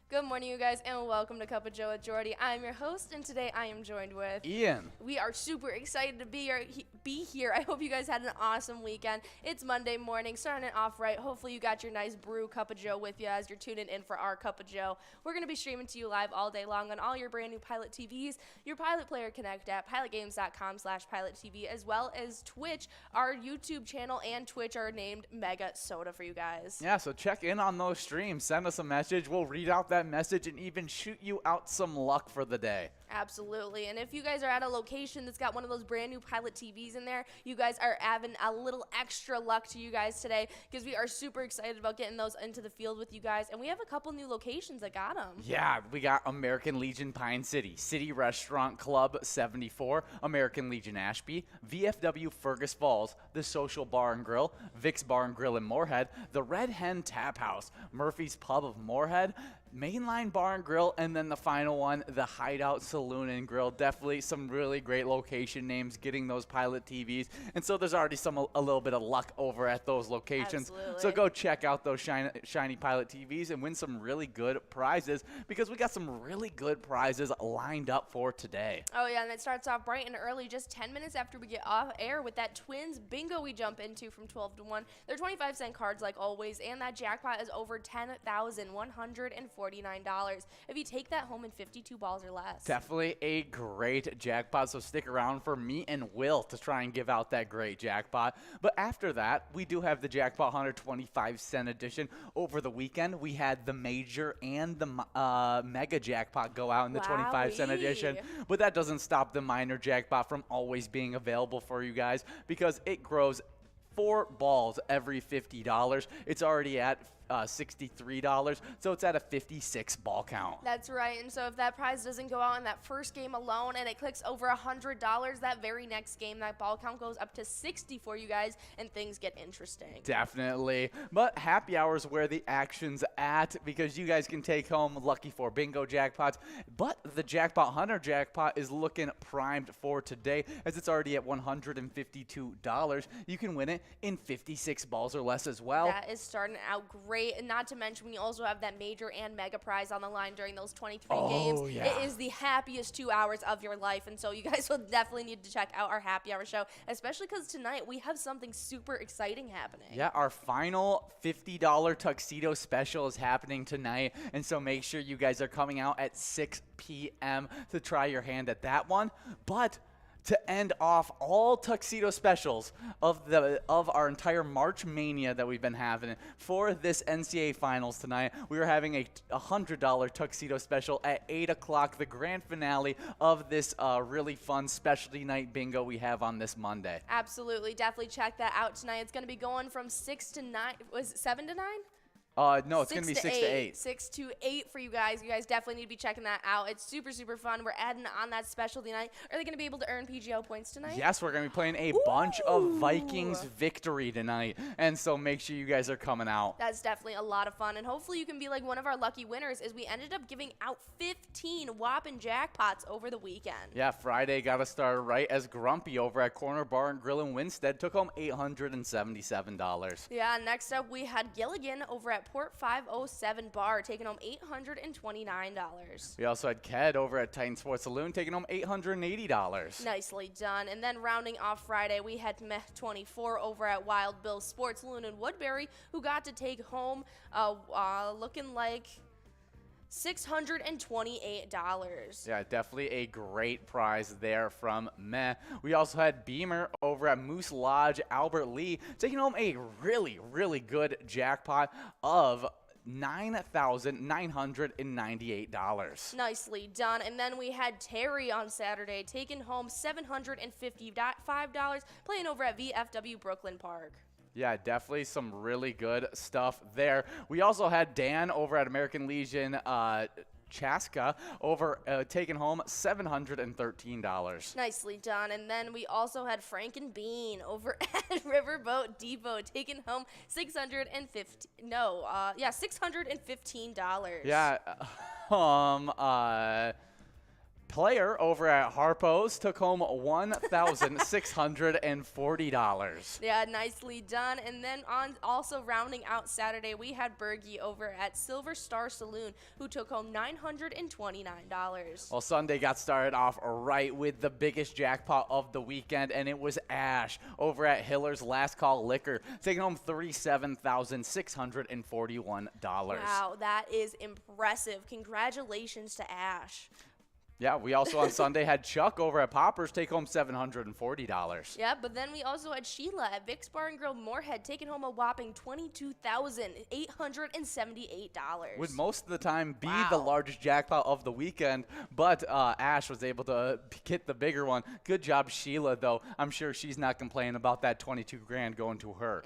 Good morning, you guys, and welcome to Cup of Joe with Jordy. I'm your host, and today I am joined with Ian. We are super excited to be here. I hope you guys had an awesome weekend. It's Monday morning, starting it off right. Hopefully you got your nice brew Cup of Joe with you as you're tuning in for our Cup of Joe. We're going to be streaming to you live all day long on all your brand new Pilot TVs, your Pilot Player Connect app, pilotgames.com/PilotTV, as well as Twitch. Our YouTube channel and Twitch are named MegaSota for you guys. Yeah, so check in on those streams. Send us a message. We'll read out that message and even shoot you out some luck for the day. Absolutely. And if you guys are at a location that's got one of those brand new Pilot TVs in there, you guys are having a little extra luck to you guys today because we are super excited about getting those into the field with you guys. And we have a couple new locations that got them. Yeah, we got American Legion Pine City, City Restaurant Club 74, American Legion Ashby, VFW Fergus Falls, The Social Bar and Grill, Vic's Bar and Grill in Moorhead, the Red Hen Tap House, Murphy's Pub of Moorhead, Mainline Bar and Grill, and then the final one, the Hideout Saloon and Grill. Definitely some really great location names getting those Pilot TVs. And so there's already a little bit of luck over at those locations. Absolutely. So go check out those shiny Pilot TVs and win some really good prizes because we got some really good prizes lined up for today. Oh, yeah, and it starts off bright and early, just 10 minutes after we get off air with that Twins bingo we jump into from 12 to 1. They're 25-cent cards like always, and that jackpot is over $10,149. If you take that home in 52 balls or less. Definitely a great jackpot, so stick around for me and Will to try and give out that great jackpot. But after that, we do have the Jackpot Hunter 25-cent edition. Over the weekend, we had the Major and the Mega Jackpot go out in the 25-cent edition. But that doesn't stop the Minor Jackpot from always being available for you guys because it grows 4 balls every $50. It's already at $63, so it's at a 56 ball count. That's right, and so if that prize doesn't go out in that first game alone and it clicks over $100, that very next game, that ball count goes up to 60 for you guys, and things get interesting. Definitely, but happy hour is where the action's at because you guys can take home Lucky 4 bingo jackpots, but the Jackpot Hunter jackpot is looking primed for today as it's already at $152. You can win it in 56 balls or less as well. That is starting out great. And not to mention, we also have that Major and Mega prize on the line during those 23 games. Yeah. It is the happiest 2 hours of your life, and so you guys will definitely need to check out our happy hour show, especially because tonight we have something super exciting happening. Yeah, our final $50 tuxedo special is happening tonight, and so make sure you guys are coming out at 6 p.m. to try your hand at that one. But to end off all tuxedo specials of our entire March Mania that we've been having for this NCAA Finals tonight, we are having a $100 tuxedo special at 8 o'clock, the grand finale of this really fun specialty night bingo we have on this Monday. Absolutely. Definitely check that out tonight. It's going to be going from 6 to 9. Was it 7 to 9? No, it's going to be 6 to 8. 6 to 8 for you guys. You guys definitely need to be checking that out. It's super, super fun. We're adding on that specialty night. Are they going to be able to earn PGO points tonight? Yes, we're going to be playing a bunch of Vikings victory tonight. And so make sure you guys are coming out. That's definitely a lot of fun. And hopefully you can be like one of our lucky winners as we ended up giving out 15 whopping jackpots over the weekend. Yeah, Friday got us started right as Grumpy over at Corner Bar and Grill in Winstead took home $877. Yeah, next up we had Gilligan over at Port 507 Bar taking home $829. We also had Ked over at Titan Sports Saloon taking home $880. Nicely done. And then rounding off Friday, we had Meh 24 over at Wild Bill Sports Saloon in Woodbury, who got to take home looking like $628. Yeah, definitely a great prize there from Meh. We also had Beamer over at Moose Lodge Albert Lee taking home a really, really good jackpot of $9,998. Nicely done. And then we had Terry on Saturday taking home $755 playing over at VFW Brooklyn Park. Yeah, definitely some really good stuff there. We also had Dan over at American Legion Chaska over taking home $713. Nicely done. And then we also had Frank and Bean over at Riverboat Depot taking home $615. Yeah. player over at Harpo's took home $1,640. Yeah, nicely done. And then also rounding out Saturday, we had Bergie over at Silver Star Saloon, who took home $929. Well, Sunday got started off right with the biggest jackpot of the weekend, and it was Ash over at Hiller's Last Call Liquor, taking home $37,641. Wow, that is impressive. Congratulations to Ash. Yeah, we also on Sunday had Chuck over at Poppers take home $740. Yeah, but then we also had Sheila at Vic's Bar and Grill Moorhead taking home a whopping $22,878. Would most of the time be Wow. the largest jackpot of the weekend, but Ash was able to get the bigger one. Good job, Sheila, though. I'm sure she's not complaining about that 22 grand going to her.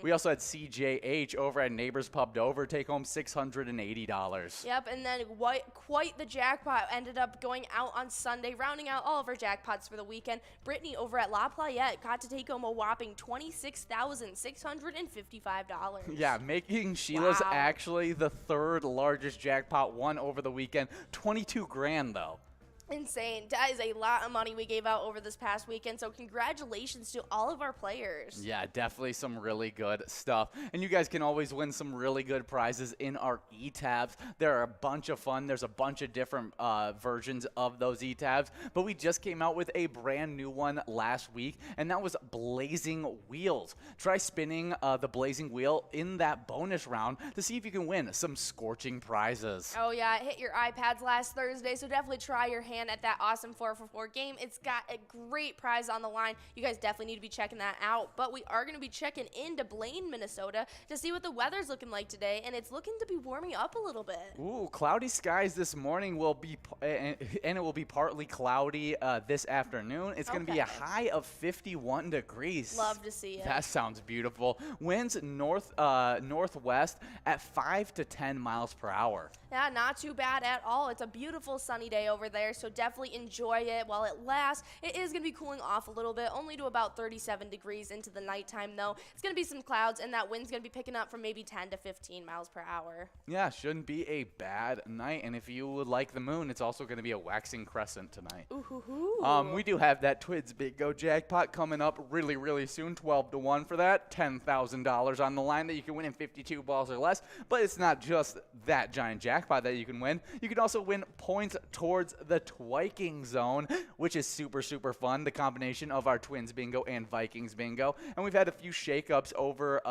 We also had CJH over at Neighbors Pub Dover take home $680. Yep, and then quite the jackpot ended up going out on Sunday, rounding out all of our jackpots for the weekend. Brittany over at La Playette got to take home a whopping $26,655. Yeah, making Sheila's Wow. actually the third largest jackpot won over the weekend. 22 grand, though. Insane. That is a lot of money we gave out over this past weekend, so congratulations to all of our players. Yeah, definitely some really good stuff. And you guys can always win some really good prizes in our e-tabs. They're a bunch of fun. There's a bunch of different versions of those e-tabs, but we just came out with a brand new one last week, and that was Blazing Wheels. Try spinning the Blazing Wheel in that bonus round to see if you can win some scorching prizes. Oh yeah, it hit your iPads last Thursday, so definitely try your hand at that awesome 4for4 game. It's got a great prize on the line. You guys definitely need to be checking that out. But we are going to be checking into Blaine, Minnesota to see what the weather's looking like today, and it's looking to be warming up a little bit. Ooh, cloudy skies this morning will be, and it will be partly cloudy this afternoon. It's going to be a high of 51 degrees. Love to see it. That sounds beautiful. Winds northwest at 5 to 10 miles per hour. Yeah, not too bad at all. It's a beautiful sunny day over there, so definitely enjoy it while it lasts. It is going to be cooling off a little bit, only to about 37 degrees into the nighttime, though. It's going to be some clouds, and that wind's going to be picking up from maybe 10 to 15 miles per hour. Yeah, shouldn't be a bad night. And if you would like the moon, it's also going to be a waxing crescent tonight. Ooh. We do have that TwinsBingo jackpot coming up really, really soon. 12 to 1 for that. $10,000 on the line that you can win in 52 balls or less. But it's not just that giant jackpot that you can win. You can also win points towards the Twiking Zone, which is super, super fun. The combination of our Twins Bingo and Vikings Bingo. And we've had a few shakeups over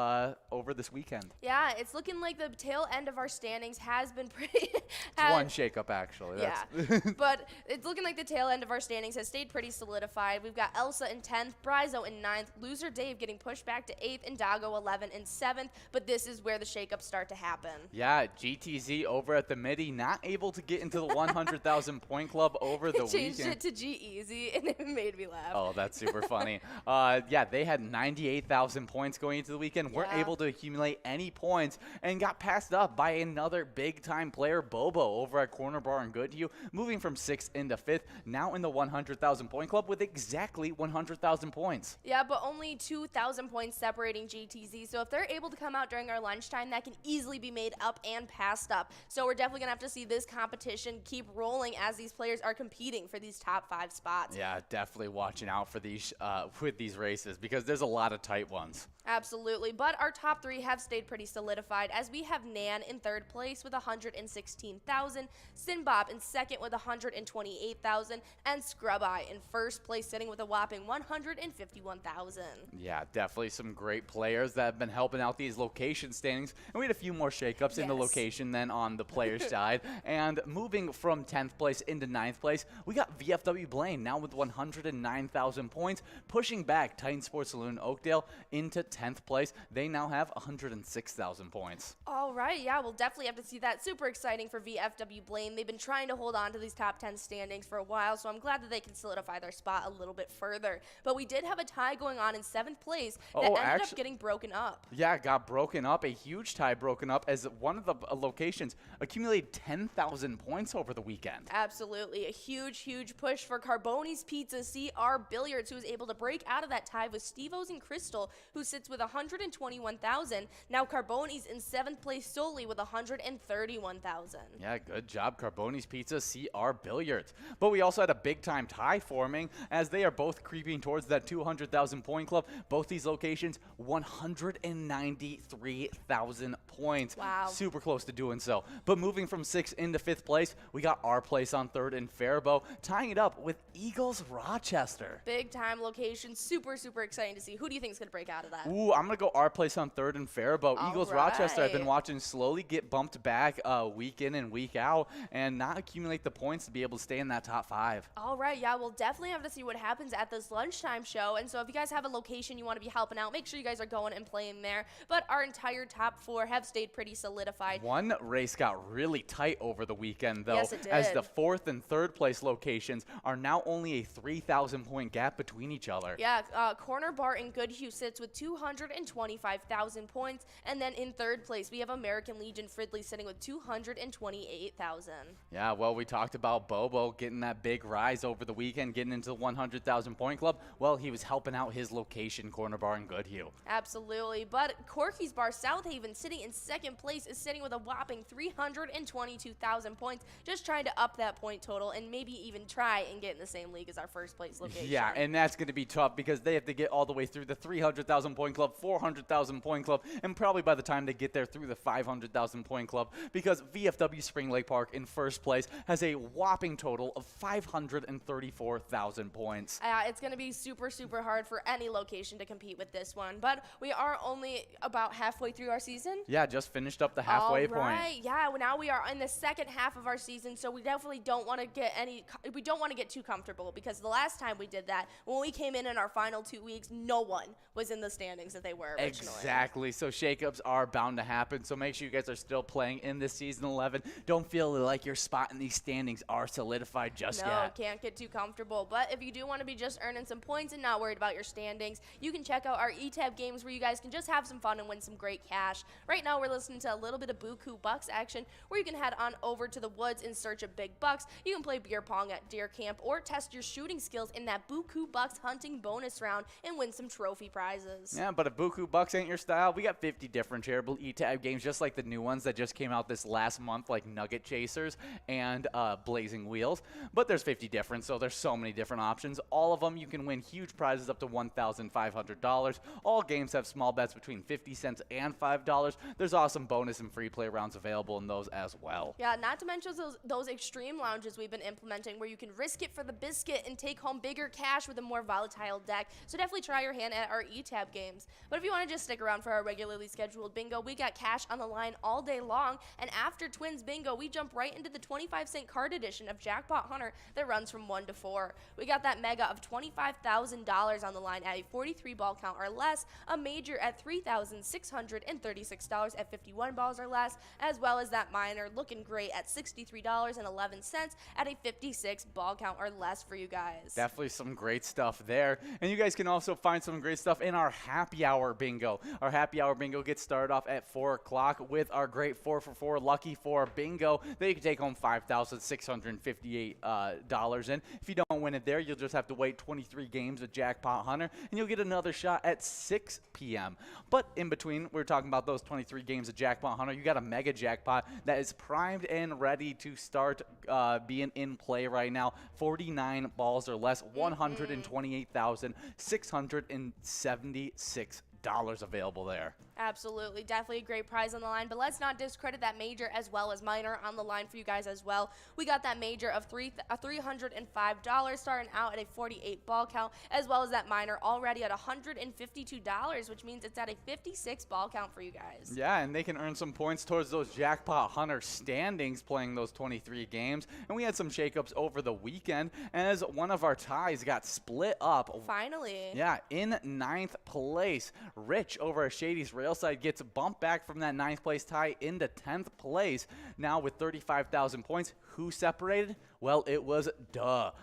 this weekend. Yeah, it's looking like the tail end of our standings has been pretty... One shakeup, actually. Yeah, but it's looking like the tail end of our standings has stayed pretty solidified. We've got Elsa in 10th, Brizo in 9th, Loser Dave getting pushed back to 8th, and Dago 11 in 7th, but this is where the shakeups start to happen. Yeah, GTZ over at the Midi, not able to get into the 100,000 point club over the weekend. Changed it to G-Easy, and it made me laugh. Oh, that's super funny. Yeah, they had 98,000 points going into the weekend, weren't able to accumulate any points, and got passed up by another big-time player, Bobo, over at Corner Bar and Goodhue, moving from 6th into 5th, now in the 100,000 point club with exactly 100,000 points. Yeah, but only 2,000 points separating GTZ, so if they're able to come out during our lunchtime, that can easily be made up and passed up. So we're definitely going to have to see this competition keep rolling as these players are competing for these top 5 spots. Yeah, definitely watching out for these with these races because there's a lot of tight ones. Absolutely, but our top 3 have stayed pretty solidified as we have Nan in 3rd place with 116,000, Sinbop in 2nd with 128,000, and Scrub Eye in 1st place sitting with a whopping 151,000. Yeah, definitely some great players that have been helping out these location standings, and we had a few more shakeups in the location than on the players' side, and moving from 10th place into 9th place, we got VFW Blaine now with 109,000 points, pushing back Titan Sports Saloon Oakdale into 10th place. They now have 106,000 points. All right, yeah, we'll definitely have to see that. Super exciting for VFW Blaine. They've been trying to hold on to these top 10 standings for a while, so I'm glad that they can solidify their spot a little bit further. But we did have a tie going on in 7th place that ended up getting broken up. Yeah, it got broken up. A huge tie broken up as one of the locations accumulated 10,000 points over the weekend. Absolutely. A huge, huge push for Carboni's Pizza CR Billiards, who was able to break out of that tie with Steve-O's and Crystal, who sits sits with 121,000. Now Carboni's in 7th place solely with 131,000. Yeah, good job, Carboni's Pizza, CR Billiards. But we also had a big-time tie forming as they are both creeping towards that 200,000 point club. Both these locations, 193,000 points. Wow. Super close to doing so. But moving from 6th into 5th place, we got our place on 3rd in Faribault, tying it up with Eagles Rochester. Big-time location. Super, super exciting to see. Who do you think is going to break out of that? Ooh, I'm going to go our place on 3rd in Faribault. Eagles Rochester I've been watching slowly get bumped back week in and week out and not accumulate the points to be able to stay in that top 5. All right, yeah, we'll definitely have to see what happens at this lunchtime show. And so if you guys have a location you want to be helping out, make sure you guys are going and playing there. But our entire top 4 have stayed pretty solidified. One race got really tight over the weekend, though, Yes, it did. as the 4th and 3rd place locations are now only a 3,000 point gap between each other. Yeah, Corner Bar in Goodhue sits with 225,000 points. And then in 3rd place, we have American Legion Fridley sitting with 228,000. Yeah, well, we talked about Bobo getting that big rise over the weekend, getting into the 100,000 point club. Well, he was helping out his location, Corner Bar in Goodhue. Absolutely, but Corky's Bar South Haven sitting in 2nd place is sitting with a whopping 322,000 points, just trying to up that point total and maybe even try and get in the same league as our 1st place location. Yeah, and that's going to be tough because they have to get all the way through the 300,000 point club, 400,000 point club, and probably by the time they get there through the 500,000 point club, because VFW Spring Lake Park in 1st place has a whopping total of 534,000 points. It's going to be super, super hard for any location to compete with this one, but we are only about halfway through our season. Yeah, just finished up the halfway All right. point. Yeah, well, now we are in the second half of our season, so we definitely don't want to get too comfortable, because the last time we did that, when we came in our final 2 weeks, no one was in the standings that they were originally. Exactly. So shakeups are bound to happen. So make sure you guys are still playing in this season 11. Don't feel like your spot in these standings are solidified just No, yet. can't get too comfortable. But if you do want to be just earning some points and not worried about your standings, you can check out our eTab games where you guys can just have some fun and win some great cash. Right now, we're listening to a little bit of Buku Bucks action where you can head on over to the woods in search of big bucks. You can play beer pong at deer camp or test your shooting skills in that Buku Bucks hunting bonus round and win some trophy prizes. Yeah, but if Buku Bucks ain't your style, we got 50 different charitable eTab games, just like the new ones that just came out this last month, like Nugget Chasers and Blazing Wheels. But there's 50 different, so there's so many different options. All of them, you can win huge prizes up to $1,500. All games have small bets between 50 cents and $5. There's awesome bonus and free play rounds available in those as well. Yeah, not to mention those extreme lounges we've been implementing where you can risk it for the biscuit and take home bigger cash with a more volatile deck. So definitely try your hand at our eTab games. But if you want to just stick around for our regularly scheduled bingo, we got cash on the line all day long. And after Twins Bingo, we jump right into the 25-cent card edition of Jackpot Hunter that runs from 1 to 4. We got that mega of $25,000 on the line at a 43 ball count or less, a major at $3,636 at 51 balls or less, as well as that minor looking great at $63.11 at a 56 ball count or less for you guys. Definitely some great stuff there. And you guys can also find some great stuff in our happy hour bingo. Our happy hour bingo gets started off at 4 o'clock with our great 4 for 4 Lucky 4 bingo. Then you can take home $5,658 in. If you don't win it there, you'll just have to wait 23 games of Jackpot Hunter, and you'll get another shot at 6 p.m. But in between, we're talking about those 23 games of Jackpot Hunter. You got a mega jackpot that is primed and ready to start being in play right now. 49 balls or less, $128,676 available there. Absolutely. Definitely a great prize on the line. But let's not discredit that major as well as minor on the line for you guys as well. We got that major of $305 starting out at a 48 ball count, as well as that minor already at $152, which means it's at a 56 ball count for you guys. Yeah, and they can earn some points towards those Jackpot Hunter standings playing those 23 games. And we had some shakeups over the weekend as one of our ties got split up. Finally. Yeah, in 9th place. Rich over at Shady's Railside gets bumped back from that 9th place tie into 10th place. Now with 35,000 points, who separated? Well, it was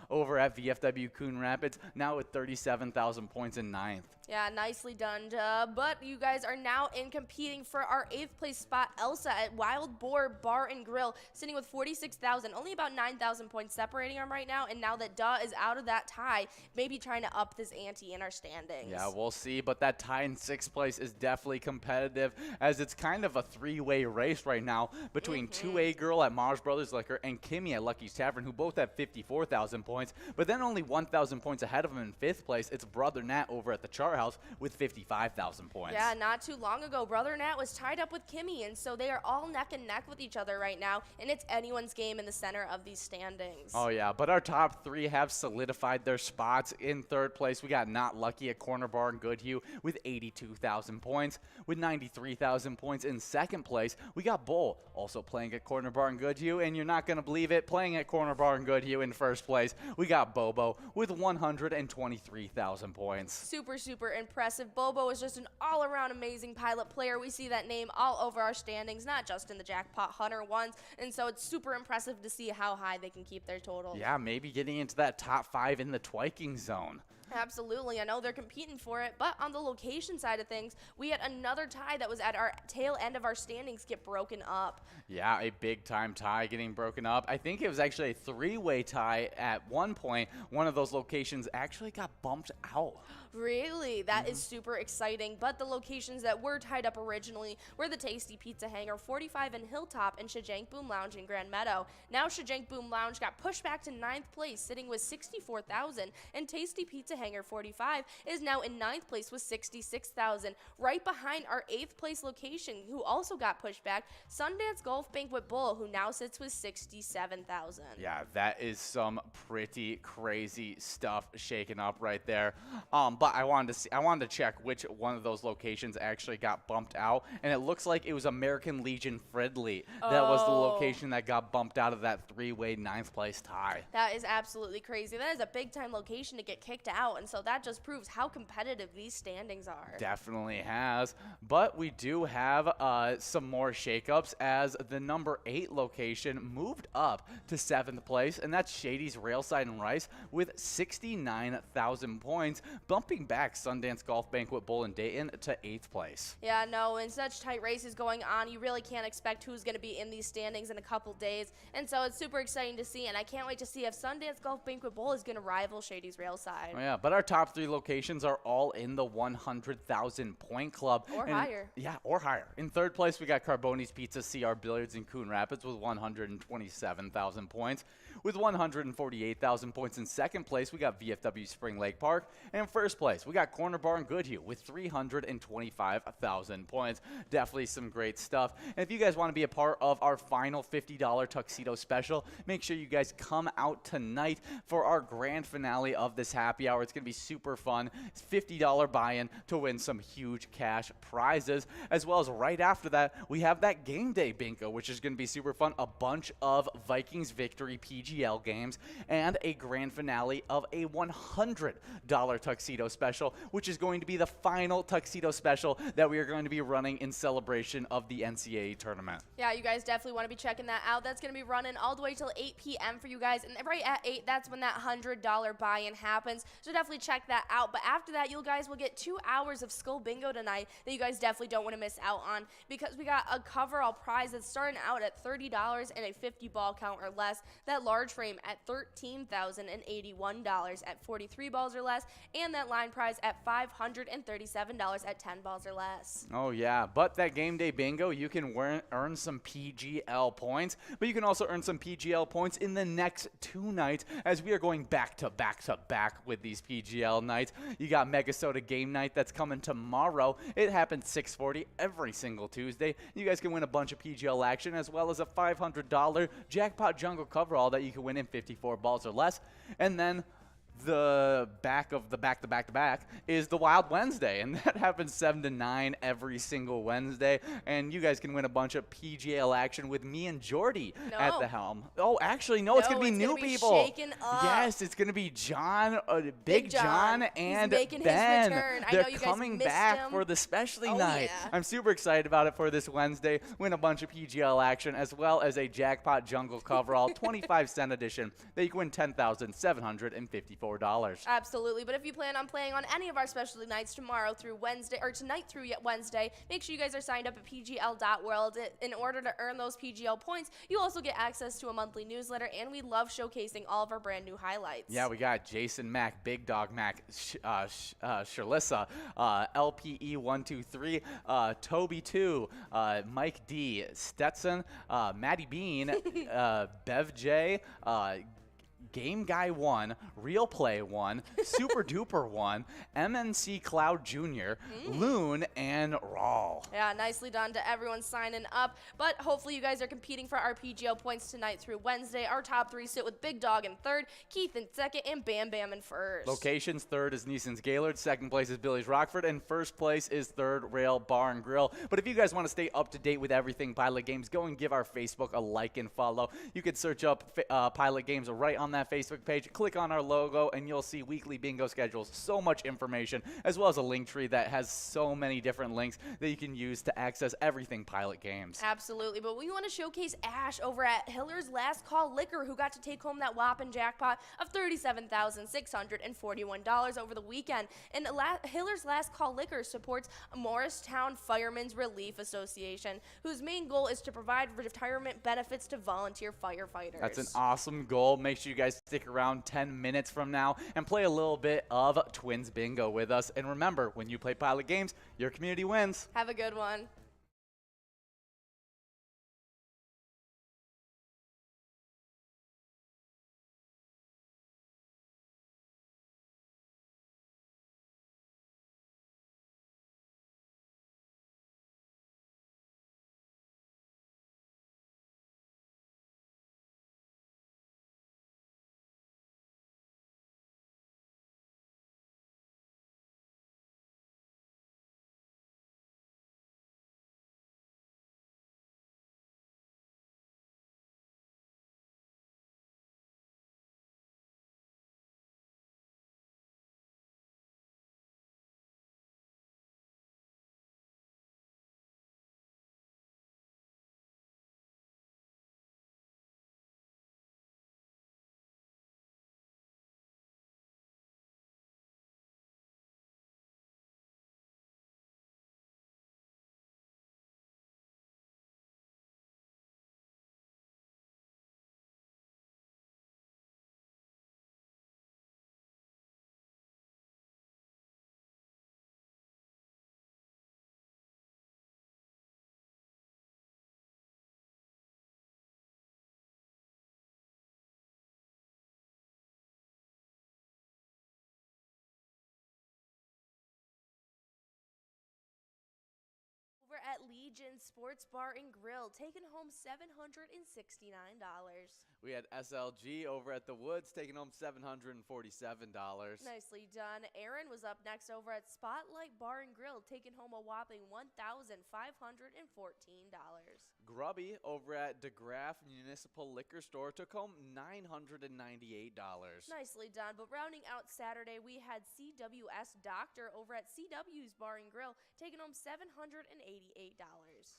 over at VFW Coon Rapids, now with 37,000 points in ninth. Yeah, nicely done, but you guys are now in competing for our 8th place spot. Elsa at Wild Boar Bar and Grill, sitting with 46,000, only about 9,000 points separating them right now. And now that is out of that tie, maybe trying to up this ante in our standings. Yeah, we'll see, but that tie in 6th place is definitely competitive, as it's kind of a three-way race right now between 2A Girl at Mars Brothers Liquor and Kimmy at Lucky's Tavern, who both have 54,000 points. But then only 1,000 points ahead of them in 5th place, it's Brother Nat over at the Char House with 55,000 points. Yeah, not too long ago, Brother Nat was tied up with Kimmy, and so they are all neck and neck with each other right now, and it's anyone's game in the center of these standings. Oh, yeah, but our top 3 have solidified their spots. In 3rd place, we got Not Lucky at Corner Bar and Goodhue with 82,000 points. With 93,000 points in 2nd place, we got Bull, also playing at Corner Bar and Goodhue, and you're not going to believe it, playing at Corner Bar and Goodhue in 1st place, we got Bobo with 123,000 points. Super, super impressive. Bobo is just an all-around amazing pilot player. We see that name all over our standings, not just in the Jackpot Hunter ones, and so it's super impressive to see how high they can keep their total. Yeah, maybe getting into that top 5 in the Twiking zone. Absolutely. I know they're competing for it, but on the location side of things, we had another tie that was at our tail end of our standings get broken up. Yeah, a big-time tie getting broken up. I think it was actually a 3-way tie at one point. One of those locations actually got bumped out. Really? That is super exciting. But the locations that were tied up originally were the Tasty Pizza Hangar 45 in Hilltop and Shajang Boom Lounge in Grand Meadow. Now Shajang Boom Lounge got pushed back to 9th place, sitting with 64,000, and Tasty Pizza Hangar 45 is now in 9th place with 66,000. Right behind our 8th place location, who also got pushed back, Sundance Golf Banquet Bull, who now sits with 67,000. Yeah, that is some pretty crazy stuff shaking up right there. But I wanted to check which one of those locations actually got bumped out, and it looks like it was American Legion Fridley that was the location that got bumped out of that 3-way 9th place tie. That is absolutely crazy. That is a big time location to get kicked out, and so that just proves how competitive these standings are. Definitely has, but we do have some more shakeups, as the number 8 location moved up to 7th place, and that's Shady's Railside and Rice with 69,000 points, bumping back Sundance Golf Banquet Bull in Dayton to 8th place. Yeah, no, in such tight races going on, you really can't expect who's going to be in these standings in a couple days, and so it's super exciting to see, and I can't wait to see if Sundance Golf Banquet Bowl is going to rival Shady's Railside. Oh, yeah, but our top 3 locations are all in the 100,000 point club. Or higher. Yeah, or higher. In 3rd place, we got Carboni's Pizza CR Billiards in Coon Rapids with 127,000 points. With 148,000 points in 2nd place, we got VFW Spring Lake Park. And in 1st place, we got Corner Bar and Goodhue with 325,000 points. Definitely some great stuff. And if you guys want to be a part of our final $50 tuxedo special, make sure you guys come out tonight for our grand finale of this happy hour. It's going to be super fun. It's $50 buy-in to win some huge cash prizes. As well as right after that, we have that game day bingo, which is going to be super fun. A bunch of Vikings Victory PGL games and a grand finale of a $100 tuxedo special, which is going to be the final tuxedo special that we are going to be running in celebration of the NCAA tournament. Yeah, you guys definitely want to be checking that out. That's going to be running all the way till 8 p.m. for you guys, and right at 8, that's when that $100 buy-in happens, so definitely check that out. But after that, you guys will get 2 hours of Skull Bingo tonight that you guys definitely don't want to miss out on, because we got a coverall prize that's starting out at $30 and a 50 ball count or less, that large frame at $13,081 at 43 balls or less, and that line prize at $537 at 10 balls or less. Oh yeah, but that game day bingo, you can earn some PGL points, but you can also earn some PGL points in the next 2 nights, as we are going back to back to back with these PGL nights. You got MegaSota game night that's coming tomorrow. It happens 6:40 every single Tuesday. You guys can win a bunch of PGL action, as well as a $500 jackpot jungle coverall that you can win in 54 balls or less. And then the back of the back is the Wild Wednesday, and that happens 7 to 9 every single Wednesday. And you guys can win a bunch of PGL action with me and Jordy at the helm. Oh, actually, no, it's gonna be new people. Shaken up. Yes, it's gonna be John, Big John, and He's making Ben. his return. They're I know you coming guys missed back him. for the specialty Oh, night. yeah. I'm super excited about it for this Wednesday. Win a bunch of PGL action as well as a Jackpot Jungle Coverall 25-cent edition that you can win $10,754. Absolutely, but if you plan on playing on any of our specialty nights tomorrow through Wednesday, or tonight through Wednesday, make sure you guys are signed up at pgl.world. In order to earn those PGL points, you also get access to a monthly newsletter, and we love showcasing all of our brand new highlights. Yeah, we got Jason Mack, Big Dog Mack, Shalissa, LPE123, Toby 2, Mike D, Stetson, Maddie Bean, Bev J, Game Guy 1, Real Play 1, Super Duper 1, MNC Cloud Jr., Loon, and Rawl. Yeah, nicely done to everyone signing up. But hopefully you guys are competing for our PGL points tonight through Wednesday. Our top three sit with Big Dog in third, Keith in second, and Bam Bam in first. Locations: third is Neeson's Gaylord, second place is Billy's Rockford, and first place is Third Rail Bar and Grill. But if you guys want to stay up to date with everything Pilot Games, go and give our Facebook a like and follow. You can search up Pilot Games right on that Facebook page. Click on our logo, and you'll see weekly bingo schedules, so much information, as well as a link tree that has so many different links that you can use to access everything Pilot Games. Absolutely, but we want to showcase Ash over at Hiller's Last Call Liquor, who got to take home that whopping jackpot of $37,641 over the weekend. And Hiller's Last Call Liquor supports Morristown Firemen's Relief Association, whose main goal is to provide retirement benefits to volunteer firefighters. That's an awesome goal. Make sure you guys stick around 10 minutes from now and play a little bit of Twins Bingo with us. And remember, when you play Pilot Games, your community wins. Have a good one. Over at Legion Sports Bar and Grill, taking home $769. We had SLG over at the Woods taking home $747. Nicely done. Aaron was up next over at Spotlight Bar and Grill, taking home a whopping $1,514. Grubby over at DeGraff Municipal Liquor Store took home $998. Nicely done. But rounding out Saturday, we had CWS Doctor over at CW's Bar and Grill, taking home $788.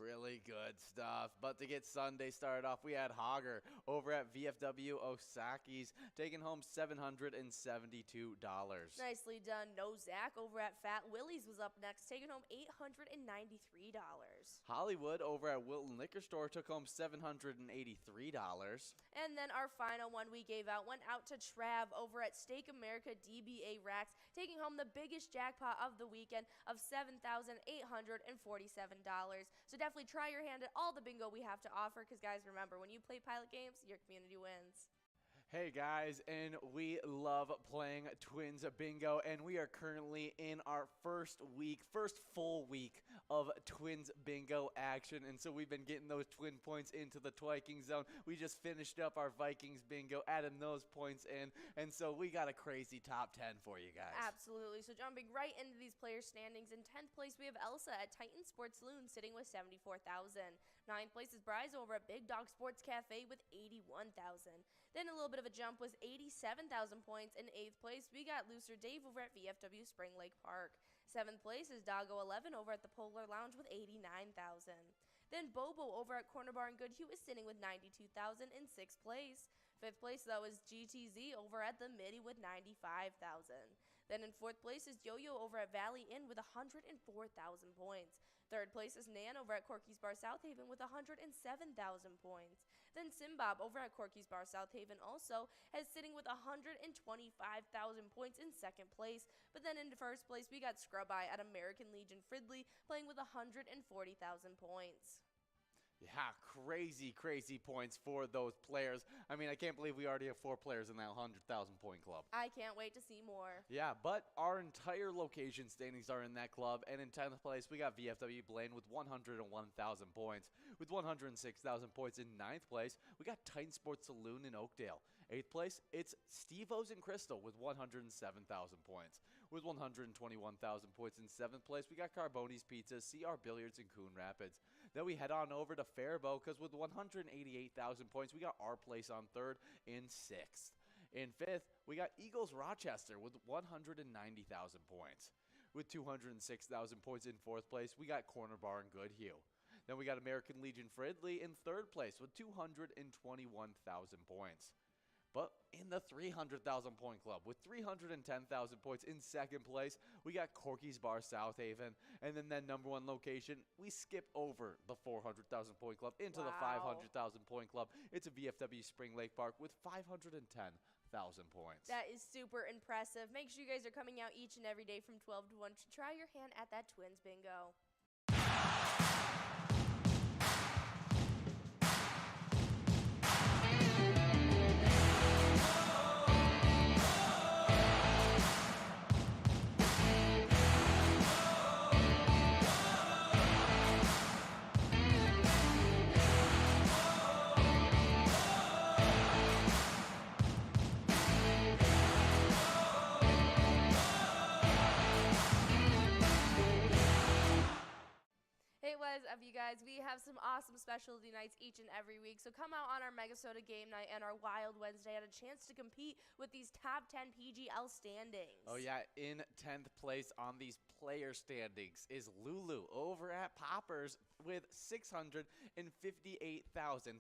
Really good stuff. But to get Sunday started off, we had Hogger over at VFW Osaki's taking home $772. Nicely done. No Zach over at Fat Willie's was up next, taking home $893. Hollywood over at Wilton Liquor Store took home $783. And then our final one we gave out went out to Trav over at Steak America DBA Racks, taking home the biggest jackpot of the weekend of $7,847. So definitely try your hand at all the bingo we have to offer, because guys, remember, when you play Pilot Games, your community wins. Hey guys, and we love playing Twins Bingo, and we are currently in our first full week of Twins Bingo action, and so we've been getting those twin points into the Twiking zone. We just finished up our Vikings Bingo, adding those points in, and so we got a crazy top 10 for you guys. Absolutely. So jumping right into these player standings, in 10th place we have Elsa at Titan Sports Saloon sitting with 74,000. 9th place is Bryce over at Big Dog Sports Cafe with 81,000. Then a little bit of a jump was 87,000 points. In 8th place, we got Looser Dave over at VFW Spring Lake Park. 7th place is Doggo 11 over at the Polar Lounge with 89,000. Then Bobo over at Corner Bar and Goodhue is sitting with 92,000 in 6th place. 5th place, though, is GTZ over at the Midi with 95,000. Then in 4th place is Yo-Yo over at Valley Inn with 104,000 points. 3rd place is Nan over at Corky's Bar South Haven with 107,000 points. Then Simbob over at Corky's Bar South Haven also is sitting with 125,000 points in 2nd place. But then in 1st place, we got Scrub Eye at American Legion Fridley playing with 140,000 points. Yeah, crazy points for those players. I mean, I can't believe we already have 4 players in that 100,000 point club. I can't wait to see more. Yeah, but our entire location standings are in that club, and in 10th place, we got VFW Blaine with 101,000 points. With 106,000 points in 9th place, we got Titan Sports Saloon in Oakdale. 8th place, it's Steve-O's and Crystal with 107,000 points. With 121,000 points in 7th place, we got Carboni's Pizza, CR Billiards, and Coon Rapids. Then we head on over to Faribault, because with 188,000 points, we got our place on 3rd in 6th. In 5th, we got Eagles Rochester with 190,000 points. With 206,000 points in 4th place, we got Corner Bar and Goodhue. Then we got American Legion Fridley in 3rd place with 221,000 points. But in the 300,000 point club, with 310,000 points in 2nd place, we got Corky's Bar South Haven. And then that number 1 location, we skip over the 400,000 point club into the 500,000 point club. It's a VFW Spring Lake Park with 510,000 points. That is super impressive. Make sure you guys are coming out each and every day from 12 to 1 to try your hand at that Twins Bingo. Hey, what is up, you guys? We have some awesome specialty nights each and every week, so come out on our MegaSota game night and our Wild Wednesday and a chance to compete with these top 10 PGL standings. Oh yeah, in 10th place on these player standings is Lulu over at Poppers with 658,515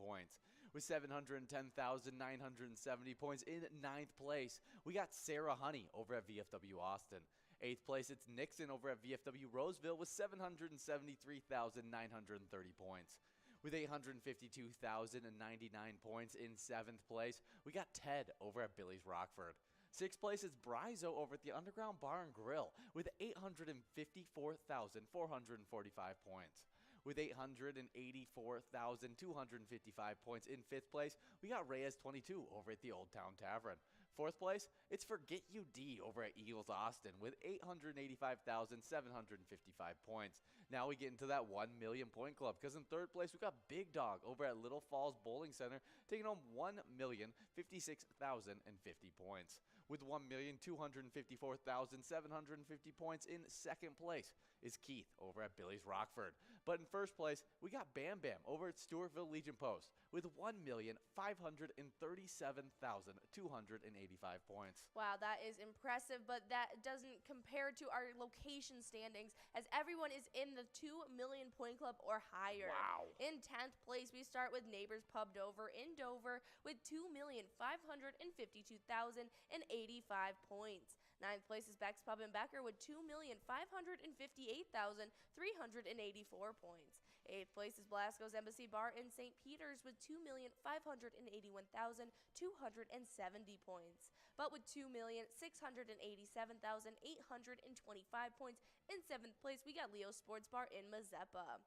points. With 710,970 points in 9th place, we got Sarah Honey over at VFW Austin. 8th place, it's Nixon over at VFW Roseville with 773,930 points. With 852,099 points in 7th place, we got Ted over at Billy's Rockford. 6th place is Bryzo over at the Underground Bar and Grill with 854,445 points. With 884,255 points in 5th place, we got Reyes 22 over at the Old Town Tavern. 4th place, it's Forget You D over at Eagles Austin with 885,755 points. Now we get into that 1 million point club, because in 3rd place we got Big Dog over at Little Falls Bowling Center taking home 1,056,050 points. With 1,254,750 points in 2nd place is Keith over at Billy's Rockford. But in 1st place, we got Bam Bam over at Stewartville Legion Post with 1,537,285 points. Wow, that is impressive, but that doesn't compare to our location standings, as everyone is in the 2 million point club or higher. Wow. In 10th place, we start with Neighbors Pub Dover in Dover with 2,552,085 points. 9th place is Beck's Pub and Becker with 2,558,384 points. 8th place is Blasco's Embassy Bar in St. Peters with 2,581,270 points. But with 2,687,825 points in 7th place, we got Leo's Sports Bar in Mazeppa.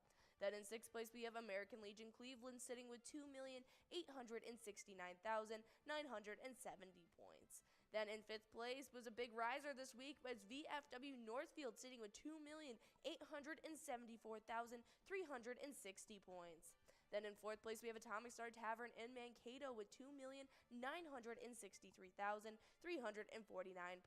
Then in 6th place, we have American Legion Cleveland sitting with 2,869,970 points. Then in 5th place was a big riser this week, was VFW Northfield sitting with 2,874,360 points. Then in 4th place, we have Atomic Star Tavern in Mankato with 2,963,349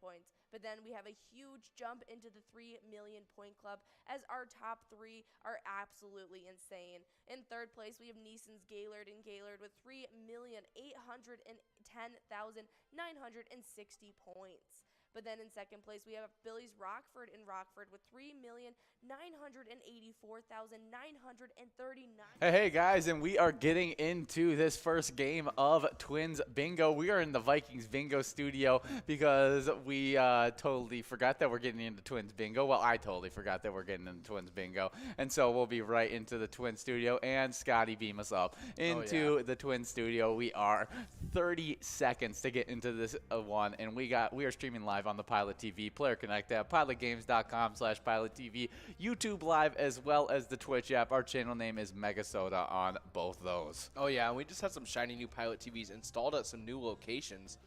points. But then we have a huge jump into the 3 million point club as our top 3 are absolutely insane. In 3rd place, we have Neeson's Gaylord in Gaylord with 3,810,960 points. But then in 2nd place, we have Billy's Rockford in Rockford with 3,984,939. Hey guys, and we are getting into this first game of Twins Bingo. We are in the Vikings Bingo studio because we totally forgot that we're getting into Twins Bingo. Well, I totally forgot that we're getting into Twins Bingo. And so we'll be right into the Twin studio, and Scotty beam us up into the Twin studio. We are 30 seconds to get into this one, and we are streaming live on the Pilot TV, Player Connect app, pilotgames.com/PilotTV, YouTube Live, as well as the Twitch app. Our channel name is MegaSota on both those. Oh, yeah, and we just had some shiny new Pilot TVs installed at some new locations.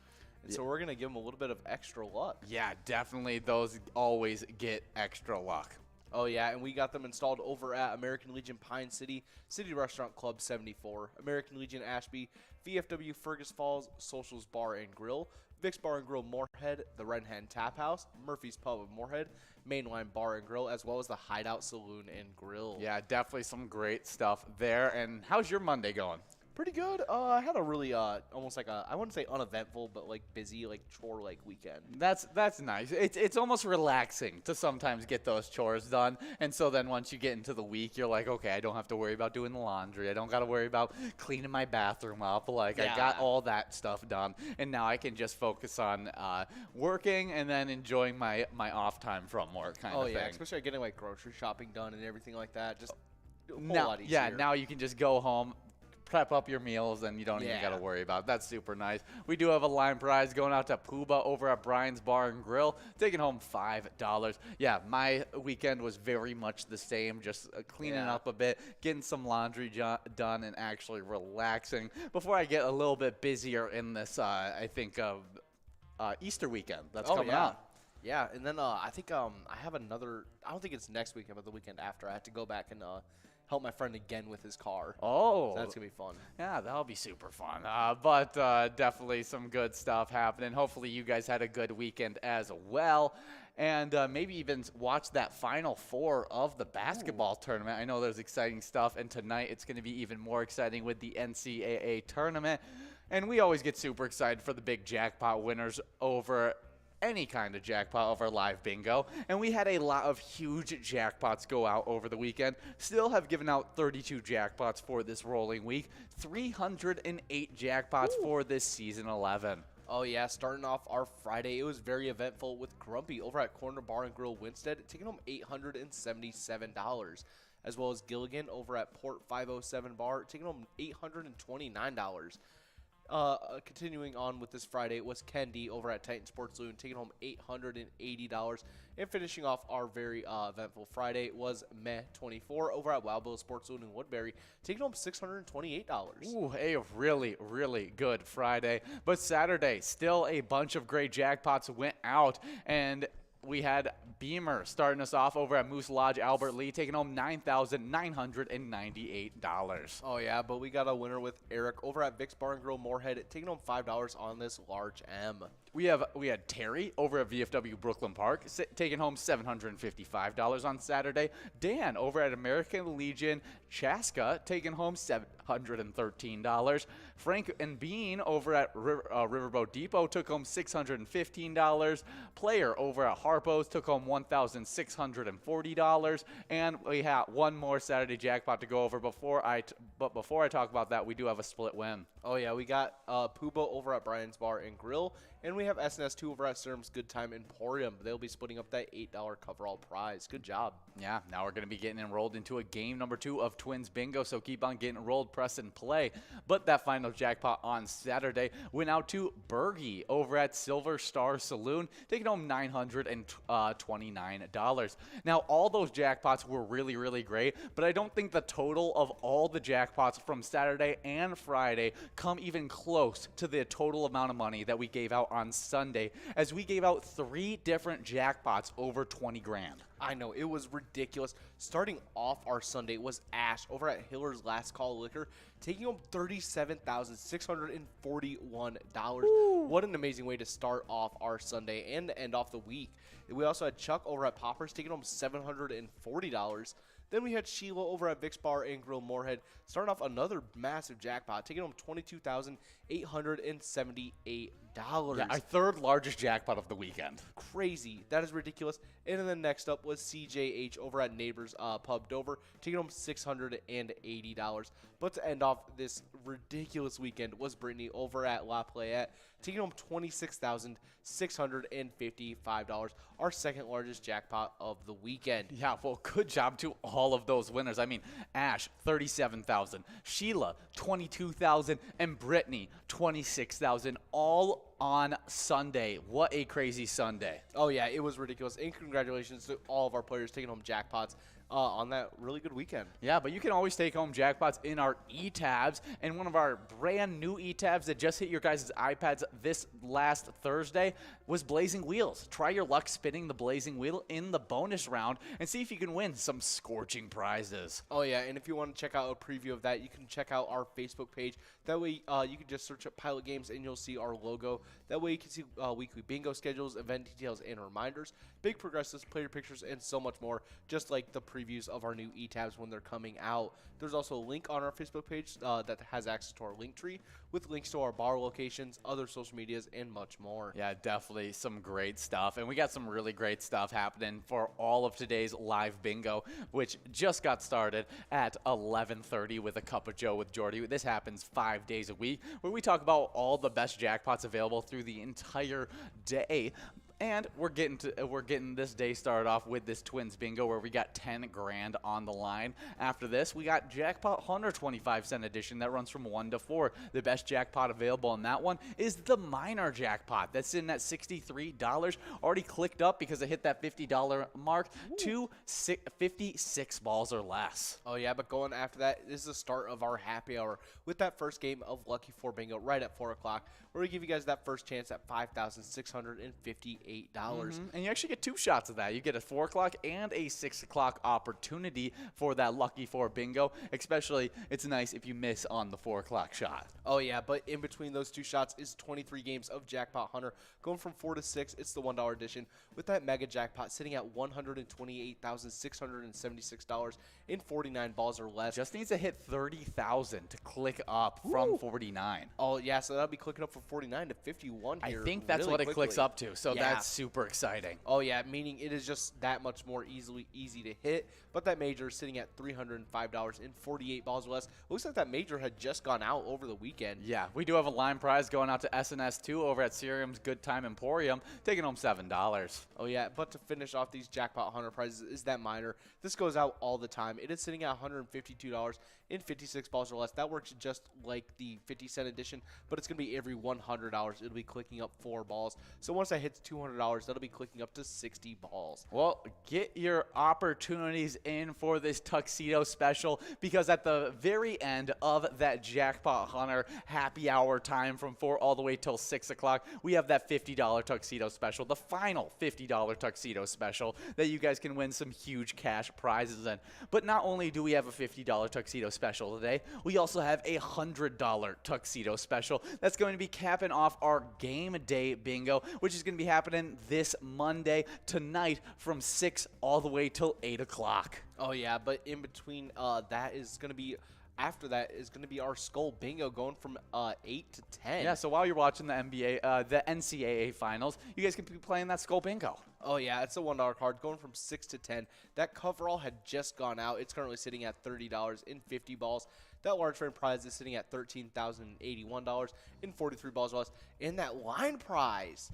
And so we're going to give them a little bit of extra luck. Yeah, definitely. Those always get extra luck. Oh, yeah, and we got them installed over at American Legion Pine City, City Restaurant Club 74, American Legion Ashby, VFW Fergus Falls, Socials Bar and Grill, Vic's Bar and Grill Moorhead, the Red Hen Tap House, Murphy's Pub of Moorhead, Mainline Bar and Grill, as well as the Hideout Saloon and Grill. Yeah, definitely some great stuff there. And how's your Monday going? Pretty good. I had a really almost like I wouldn't say uneventful, but like busy, like chore like weekend. That's nice. It's almost relaxing to sometimes get those chores done. And so then once you get into the week, you're like, okay, I don't have to worry about doing the laundry. I don't got to worry about cleaning my bathroom up. Like I got all that stuff done, and now I can just focus on working and then enjoying my off time from work kind of thing. Oh yeah, especially getting like grocery shopping done and everything like that. Just a whole now, lot easier. yeah, now you can just go home, prep up your meals, and you don't even got to worry about it. That's super nice. We do have a line prize going out to Pooba over at Brian's Bar and Grill, taking home $5. Yeah, my weekend was very much the same, just cleaning up a bit, getting some laundry done, and actually relaxing before I get a little bit busier in this, I think, Easter weekend that's coming up. Yeah, and then I think I have another, I don't think it's next weekend, but the weekend after, I have to go back and help my friend again with his car. Oh. So that's going to be fun. Yeah, that'll be super fun. But definitely some good stuff happening. Hopefully you guys had a good weekend as well. And maybe even watch that Final Four of the basketball tournament. I know there's exciting stuff. And tonight it's going to be even more exciting with the NCAA tournament. And we always get super excited for the big jackpot winners over any kind of jackpot over live bingo, and we had a lot of huge jackpots go out over the weekend. Still have given out 32 jackpots for this rolling week, 308 jackpots for this season 11. Oh yeah, starting off our Friday, it was very eventful with Grumpy over at Corner Bar and Grill Winstead, taking home $877, as well as Gilligan over at Port 507 Bar, taking home $829. Continuing on with this Friday was Kendi over at Titan Sports Saloon, taking home $880. And finishing off our very eventful Friday was Meh24 over at Wild Bill Sports Saloon in Woodbury, taking home $628. Ooh, a really, really good Friday. But Saturday, still a bunch of great jackpots went out, and we had Beamer starting us off over at Moose Lodge Albert Lee, taking home $9,998. Oh, yeah, but we got a winner with Eric over at Vic's Bar and Grill Moorhead, taking home $5 on this large M. We had Terry over at VFW Brooklyn Park taking home $755 on Saturday. Dan over at American Legion Chaska taking home $713. Frank and Bean over at Riverboat Depot took home $615. Player over at Harpo's took home $1,640. And we had one more Saturday jackpot to go over. Before I talk about that, we do have a split win. Oh, yeah, we got Pooba over at Brian's Bar and Grill, And we have SNS2 over at Serum's Good Time Emporium. They'll be splitting up that $8 coverall prize. Good job. Yeah, now we're going to be getting enrolled into a game number 2 of Twins Bingo, so keep on getting enrolled, press and play. But that final jackpot on Saturday went out to Bergie over at Silver Star Saloon, taking home $929. Now, all those jackpots were really, really great, but I don't think the total of all the jackpots from Saturday and Friday come even close to the total amount of money that we gave out on Sunday, as we gave out 3 different jackpots over 20 grand. I know, it was ridiculous. Starting off our Sunday was Ash over at Hiller's Last Call Liquor, taking home $37,641. What an amazing way to start off our Sunday and end off the week. We also had Chuck over at Poppers taking home $740. Then we had Sheila over at Vic's Bar and Grill Moorhead starting off another massive jackpot, taking home $22,878. Yeah, our 3rd largest jackpot of the weekend. Crazy. That is ridiculous. And then next up was CJH over at Neighbors Pub Dover, taking home $680. But to end off this ridiculous weekend was Brittany over at La Playette, taking home $26,655, our 2nd largest jackpot of the weekend. Yeah, well, good job to all of those winners. I mean, Ash, $37,000, Sheila, $22,000, and Brittany, $26,000, all on Sunday. What a crazy Sunday. Oh, yeah, it was ridiculous. And congratulations to all of our players taking home jackpots on that really good weekend. Yeah, but you can always take home jackpots in our e-tabs, and one of our brand new e-tabs that just hit your guys' iPads this last Thursday was Blazing Wheels. Try your luck spinning the Blazing Wheel in the bonus round and see if you can win some scorching prizes. Oh, yeah, and if you want to check out a preview of that, you can check out our Facebook page. That way, you can just search up Pilot Games, and you'll see our logo. That way, you can see weekly bingo schedules, event details, and reminders, big progressives, player pictures, and so much more, just like the previews of our new e-tabs when they're coming out. There's also a link on our Facebook page that has access to our link tree with links to our bar locations, other social medias, and much more. Yeah, definitely some great stuff. And we got some really great stuff happening for all of today's live bingo, which just got started at 11:30 with a Cup of Joe with Jordy. This happens 5 days a week, where we talk about all the best jackpots available through the entire day. And we're getting this day started off with this Twins Bingo, where we got 10 grand on the line. After this, we got Jackpot Hunter 25-cent edition that runs from 1 to 4. The best jackpot available on that one is the minor jackpot. That's in at $63. Already clicked up because it hit that $50 mark to 56 balls or less. Oh, yeah, but going after that, this is the start of our happy hour with that first game of Lucky 4 Bingo right at 4 o'clock, where we give you guys that first chance at $5,658. And you actually get 2 shots of that. You get a 4 o'clock and a 6 o'clock opportunity for that Lucky 4 Bingo. Especially, it's nice if you miss on the 4 o'clock shot. Oh, yeah, but in between those 2 shots is 23 games of Jackpot Hunter. Going from 4 to 6, it's the $1 edition, with that mega jackpot sitting at $128,676 in 49 balls or less. Just needs to hit 30,000 to click up from 49. Oh, yeah, so that'll be clicking up from 49 to 51 here. I think that's really what it quickly. clicks up to, so Yeah. that's super exciting. Oh, yeah, meaning it is just that much more easy to hit. But that major is sitting at $305 in 48 balls or less. Looks like that major had just gone out over the weekend. Yeah, we do have a line prize going out to SNS2 over at Serum's Good Time Emporium, taking home $7. Oh, yeah, but to finish off these Jackpot Hunter prizes is that minor. This goes out all the time. It is sitting at $152 in 56 balls or less. That works just like the 50-cent edition, but it's going to be every $100. It'll be clicking up 4 balls. So once that hits $200, that'll be clicking up to 60 balls. Well, get your opportunities in for this tuxedo special, because at the very end of that Jackpot Hunter happy hour time from 4 all the way till 6 o'clock, we have that $50 tuxedo special, the final $50 tuxedo special that you guys can win some huge cash prizes in. But not only do we have a $50 tuxedo special today, we also have a $100 tuxedo special that's going to be capping off our game day bingo, which is going to be happening this Monday tonight from 6 all the way till 8 o'clock. Oh, yeah, but in between that is going to be... After that is going to be our Skull Bingo going from 8 to 10. Yeah, so while you're watching the NCAA finals, you guys can be playing that Skull Bingo. Oh, yeah, it's a $1 card going from 6 to 10. That coverall had just gone out. It's currently sitting at $30 in 50 balls. That large frame prize is sitting at $13,081 in 43 balls or less. And that line prize,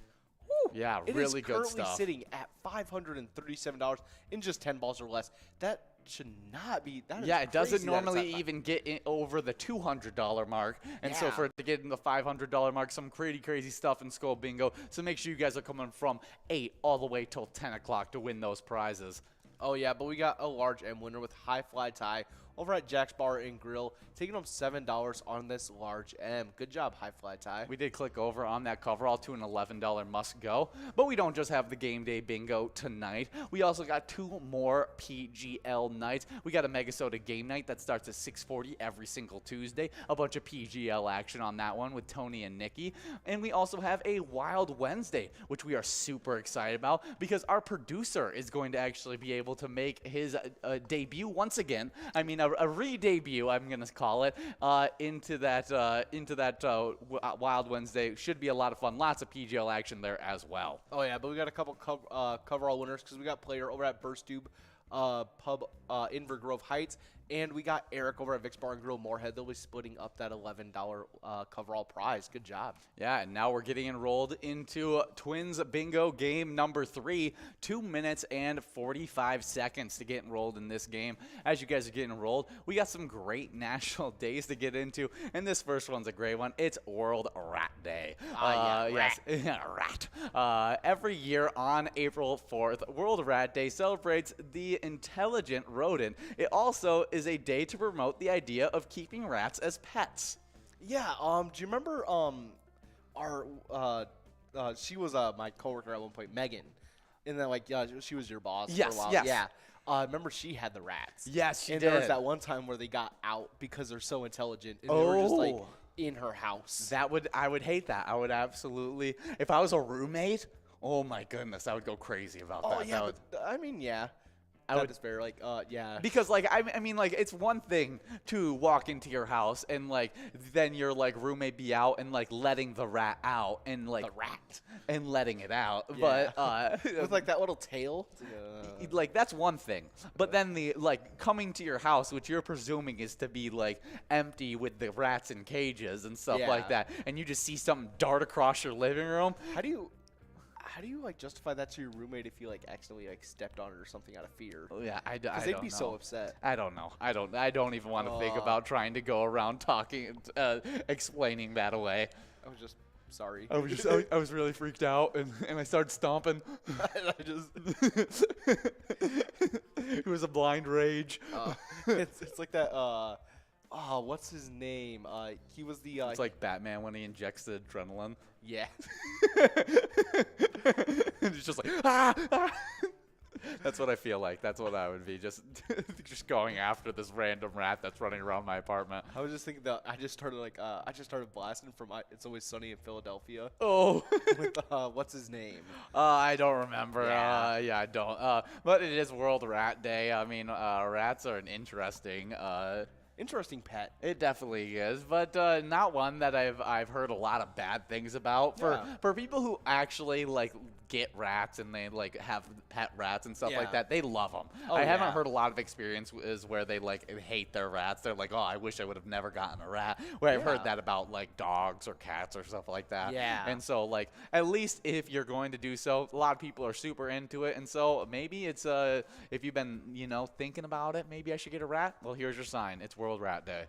Yeah, it really is good currently stuff. sitting at $537 in just 10 balls or less. That should not be. That is Yeah, it doesn't crazy that normally it's at even get over the $200 mark. And so Yeah. for it to get in the $500 mark, some pretty crazy stuff in Skull Bingo. So make sure you guys are coming from 8 all the way till 10 o'clock to win those prizes. Oh, yeah, but we got a large M winner with High Fly Tie over at Jack's Bar and Grill, taking home $7 on this large M. Good job, High Fly Tie. We did click over on that coverall to an $11 must go. But we don't just have the game day bingo tonight. We also got 2 more PGL nights. We got a MegaSota game night that starts at 6:40 every single Tuesday. A bunch of PGL action on that one with Tony and Nikki. And we also have a Wild Wednesday, which we are super excited about because our producer is going to actually be able to make his debut once again. I mean, a re-debut, I'm going to call it, into that Wild Wednesday. Should be a lot of fun. Lots of PGL action there as well. Oh, yeah, but we got a couple coverall winners because we got Player over at Burst Tube Pub in Grove Heights, and we got Eric over at Vic's Bar and Grill Moorhead. They'll be splitting up that $11 coverall prize. Good job. Yeah, and now we're getting enrolled into Twins Bingo game number 3. 2 minutes and 45 seconds to get enrolled in this game. As you guys are getting enrolled, we got some great national days to get into, and this first one's a great one. It's World Rat Day. Yes, rat. Every year on April 4th, World Rat Day celebrates the intelligent rodent. It also is a day to promote the idea of keeping rats as pets. Yeah, do you remember she was my coworker at one point, Megan, and then she was your boss for a Yes, while. yes. Yeah. Remember she had the rats. Yes, she and did. there was that one time where they got out because they're so intelligent and they were just like in her house. I would hate that. I would absolutely, if I was a roommate, oh my goodness, I would go crazy about that. Yeah, That would, but, I mean, yeah. I would- That is fair. Yeah. because I mean it's one thing to walk into your house and then your roommate be out and letting the rat out and The rat. and letting it out. Yeah. But With that little tail. that's one thing. But then the coming to your house, which you're presuming is to be empty with the rats in cages and stuff like Yeah. that, and you just see something dart across your living room. How do you justify that to your roommate if you accidentally stepped on it or something out of fear? Oh, yeah, I Because don't they'd be know. so upset. I don't know. I don't even want to think about trying to go around talking, explaining that away. I was just sorry. I was really freaked out, and I started stomping. It was a blind rage. It's like that. What's his name? He was the. It's like Batman when he injects the adrenaline. Yeah. And it's just ah! That's what I feel like. That's what I would be. Just going after this random rat that's running around my apartment. I was just thinking that I just started blasting from It's Always Sunny in Philadelphia. Oh. With what's his name? I don't remember. Yeah. I don't. But it is World Rat Day. I mean, rats are an interesting. Interesting pet. It definitely is, but not one that I've heard a lot of bad things about. For people who actually get rats and they have pet rats and stuff like that, they love them. Oh, I haven't yeah. heard a lot of experiences where they hate their rats. They're like, oh, I wish I would have never gotten a rat. Where I've heard Yeah. that about dogs or cats or stuff like that. Yeah. And so at least if you're going to do so, a lot of people are super into it. And so maybe it's if you've been thinking about it, maybe I should get a rat. Well, here's your sign. It's World Rat Day.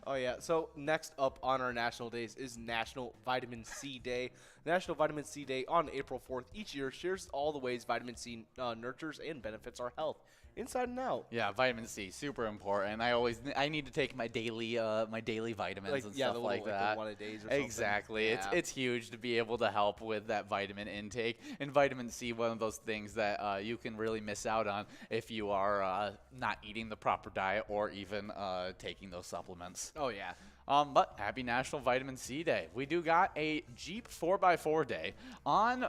Oh, yeah. So next up on our national days is National Vitamin C Day. National Vitamin C Day on April 4th each year shares all the ways vitamin C nurtures and benefits our health, inside and out. Yeah, vitamin C, super important. I need to take my daily vitamins and stuff like that. The one a days or something. Exactly. Yeah. It's huge to be able to help with that vitamin intake. And vitamin C, one of those things that you can really miss out on if you are not eating the proper diet or even taking those supplements. Oh, yeah. But happy National Vitamin C Day. We do got a Jeep 4x4 day on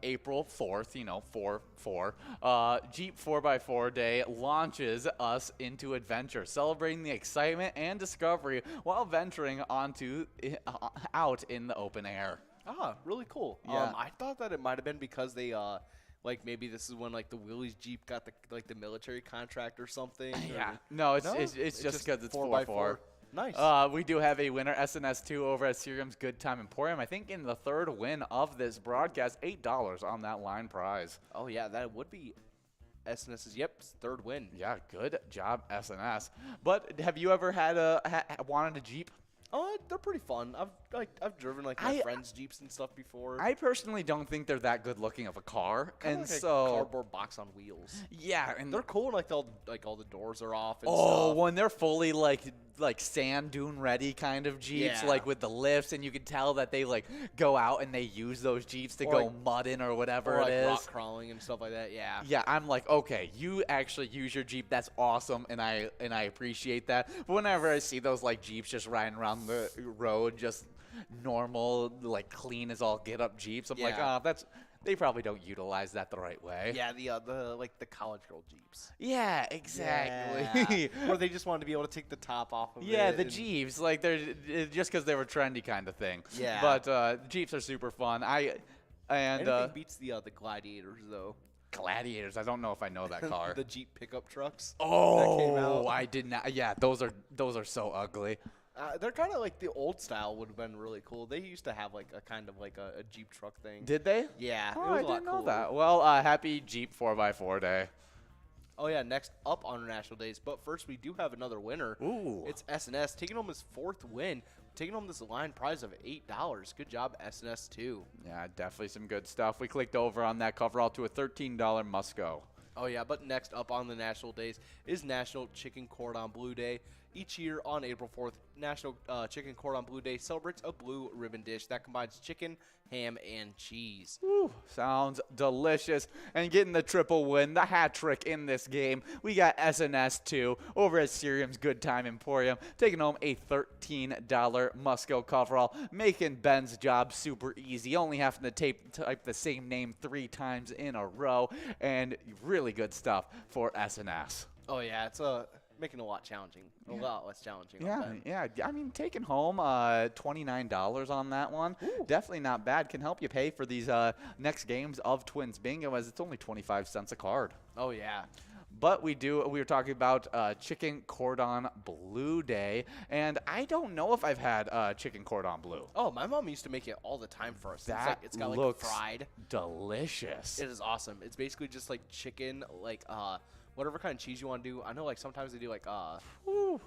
April 4th, 4/4. Jeep 4x4 Day launches us into adventure, celebrating the excitement and discovery while venturing out in the open air. Ah, really cool. Yeah. I thought that it might have been because they like maybe this is when like the Willys Jeep got the military contract or something. Yeah. Or... No, it's No? it's just because it's 4x4. 4x4. Nice. We do have a winner, SNS2, over at Serium's Good Time Emporium. I think in the third win of this broadcast, $8 on that line prize. Oh yeah, that would be SNS's third win. Yeah, good job, SNS. But have you ever had wanted a Jeep? They're pretty fun. I've driven like my friends' Jeeps and stuff before. I personally don't think they're that good looking of a car, Kinda and like so a cardboard box on wheels. yeah, and They're cool. Like all the doors are off. And stuff. when they're fully like sand dune ready kind of Jeeps, Yeah. like with the lifts, and you can tell that they like go out and they use those Jeeps to Or go like- mudding or whatever or like it is. rock crawling and stuff like that. Yeah. Yeah, I'm like, okay, you actually use your Jeep. That's awesome, and I appreciate that. But whenever I see those like Jeeps just riding around the road, just normal, like clean as all get up Jeeps, I'm like, Yeah. they probably don't utilize that the right way. Yeah, the college girl Jeeps. Yeah, exactly. Yeah. Or they just wanted to be able to take the top off of it. Yeah, the and- Jeeps, like they're just because they were trendy kind of thing. Yeah. But Jeeps are super fun. Anything beats the Gladiators though. Gladiators. I don't know if I know that car. The Jeep pickup trucks. Oh, that came out. I did not. Yeah, those are so ugly. They're kind of like the old style would have been really cool. They used to have like a kind of like a Jeep truck thing. Did they? Yeah, Oh, it was I a lot didn't know cooler. that. Well, happy Jeep 4x4 day. Oh yeah, next up on our national days. But first, we do have another winner. Ooh. It's SNS taking home his fourth win, taking home this line prize of $8. Good job, SNS2. Yeah, definitely some good stuff. We clicked over on that coverall to a $13 must-go. Oh yeah, but next up on the national days is National Chicken Cordon Bleu Day. Each year on April 4th, National Chicken Cordon Bleu Day celebrates a blue ribbon dish that combines chicken, ham, and cheese. Woo, sounds delicious. And getting the triple win, the hat trick in this game, we got SNS2 over at Serium's Good Time Emporium, taking home a $13 must-go coverall, making Ben's job super easy, only having to type the same name 3 times in a row, and really good stuff for SNS. Oh yeah, it's making it a lot challenging, a lot less challenging. on Yeah, Ben. yeah. I mean, taking home $29 on that one, definitely not bad. Can help you pay for these next games of Twins Bingo, as it's only 25 cents a card. Oh yeah. But we were talking about Chicken Cordon Bleu Day, and I don't know if I've had Chicken Cordon Bleu. Oh, my mom used to make it all the time for us. That it's got like looks fried. delicious. It is awesome. It's basically just like chicken, like whatever kind of cheese you want to do. I know like sometimes they do like Woo.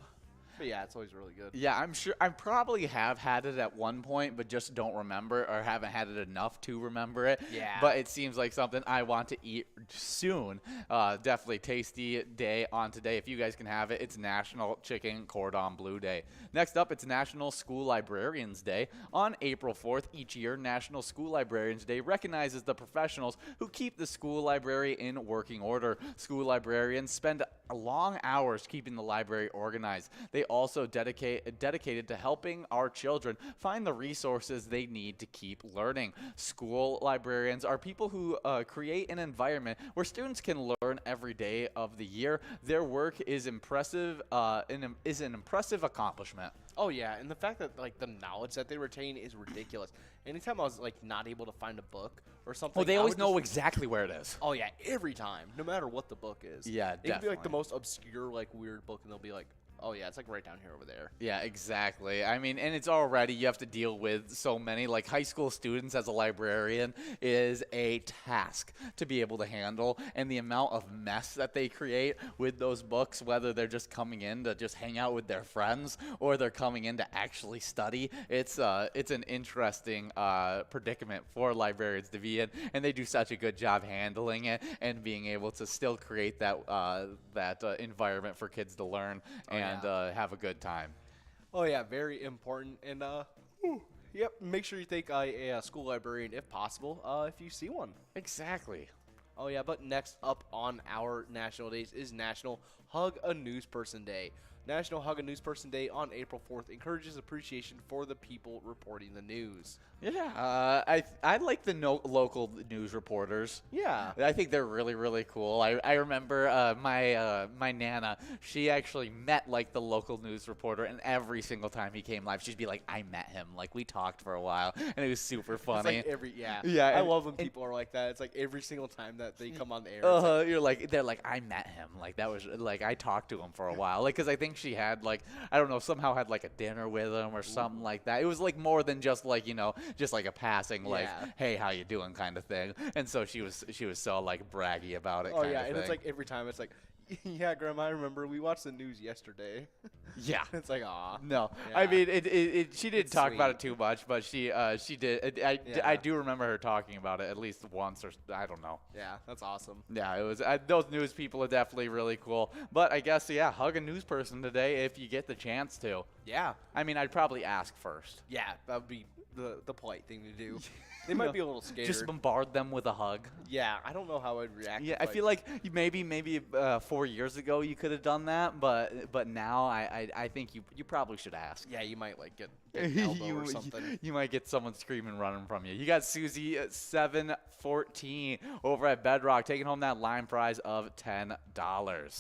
but yeah, it's always really good. Yeah, I'm sure I probably have had it at one point, but just don't remember or haven't had it enough to remember it. Yeah. But it seems like something I want to eat soon. Definitely tasty day on today. If you guys can have it, it's National Chicken Cordon Bleu Day. Next up, it's National School Librarians Day. On April 4th each year, National School Librarians Day recognizes the professionals who keep the school library in working order. School librarians spend long hours keeping the library organized. They also dedicated to helping our children find the resources they need to keep learning. School librarians are people who create an environment where students can learn every day of the year. Their work is impressive, is an impressive accomplishment. Oh yeah, and the fact that like the knowledge that they retain is ridiculous. Anytime I was like not able to find a book or something, Oh, they I always would know just- exactly where it is. Oh yeah, every time, no matter what the book is. Yeah, it could be like the definitely. most obscure, like weird book, and they'll be like, "Oh yeah, it's like right down here over there." Yeah, exactly. I mean, and it's already, you have to deal with so many, like high school students as a librarian is a task to be able to handle, and the amount of mess that they create with those books, whether they're just coming in to just hang out with their friends or they're coming in to actually study, it's an interesting predicament for librarians to be in, and they do such a good job handling it and being able to still create that environment for kids to learn and have a good time. Oh yeah, very important. And yep, make sure you take a school librarian if possible, if you see one. Exactly. Oh yeah, but next up on our national days is National Hug a News Person Day. National Hug a News Person Day on April 4th encourages appreciation for the people reporting the news. Yeah, I like the local news reporters. Yeah. I think they're really, really cool. I remember my Nana, she actually met like the local news reporter, and every single time he came live, she'd be like, I met him. Like, we talked for a while, and it was super funny. It's like Yeah, I and- love when people are like that. It's like every single time that they come on the air. It's like, You're like, they're like, I met him. Like, that was like, I talked to him for a while. Like, because I think she had like, I don't know, somehow had like a dinner with him or something like that. It was like more than just like, just like a passing, like, Yeah. hey, how you doing kind of thing. And so she was so like braggy about it. oh kind yeah, of and it's thing. like every time it's like, yeah, Grandma, I remember we watched the news yesterday. yeah. It's like, aw. No, Yeah. I mean she didn't It's talk about sweet. it too much, but she did. I Yeah. do remember her talking about it at least once, or I don't know. Yeah, that's awesome. Yeah, it was. Those news people are definitely really cool. But I guess hug a news person today if you get the chance to. Yeah. I mean, I'd probably ask first. Yeah, that would be the polite thing to do. They might be a little scared. Just bombard them with a hug. Yeah, I don't know how I'd react. Yeah, if, I feel like maybe 4 years ago you could have done that, but now I think you probably should ask. Yeah, you might like get an elbow or something. You might get someone screaming running from you. You got Susie at 714 over at Bedrock taking home that line prize of $10.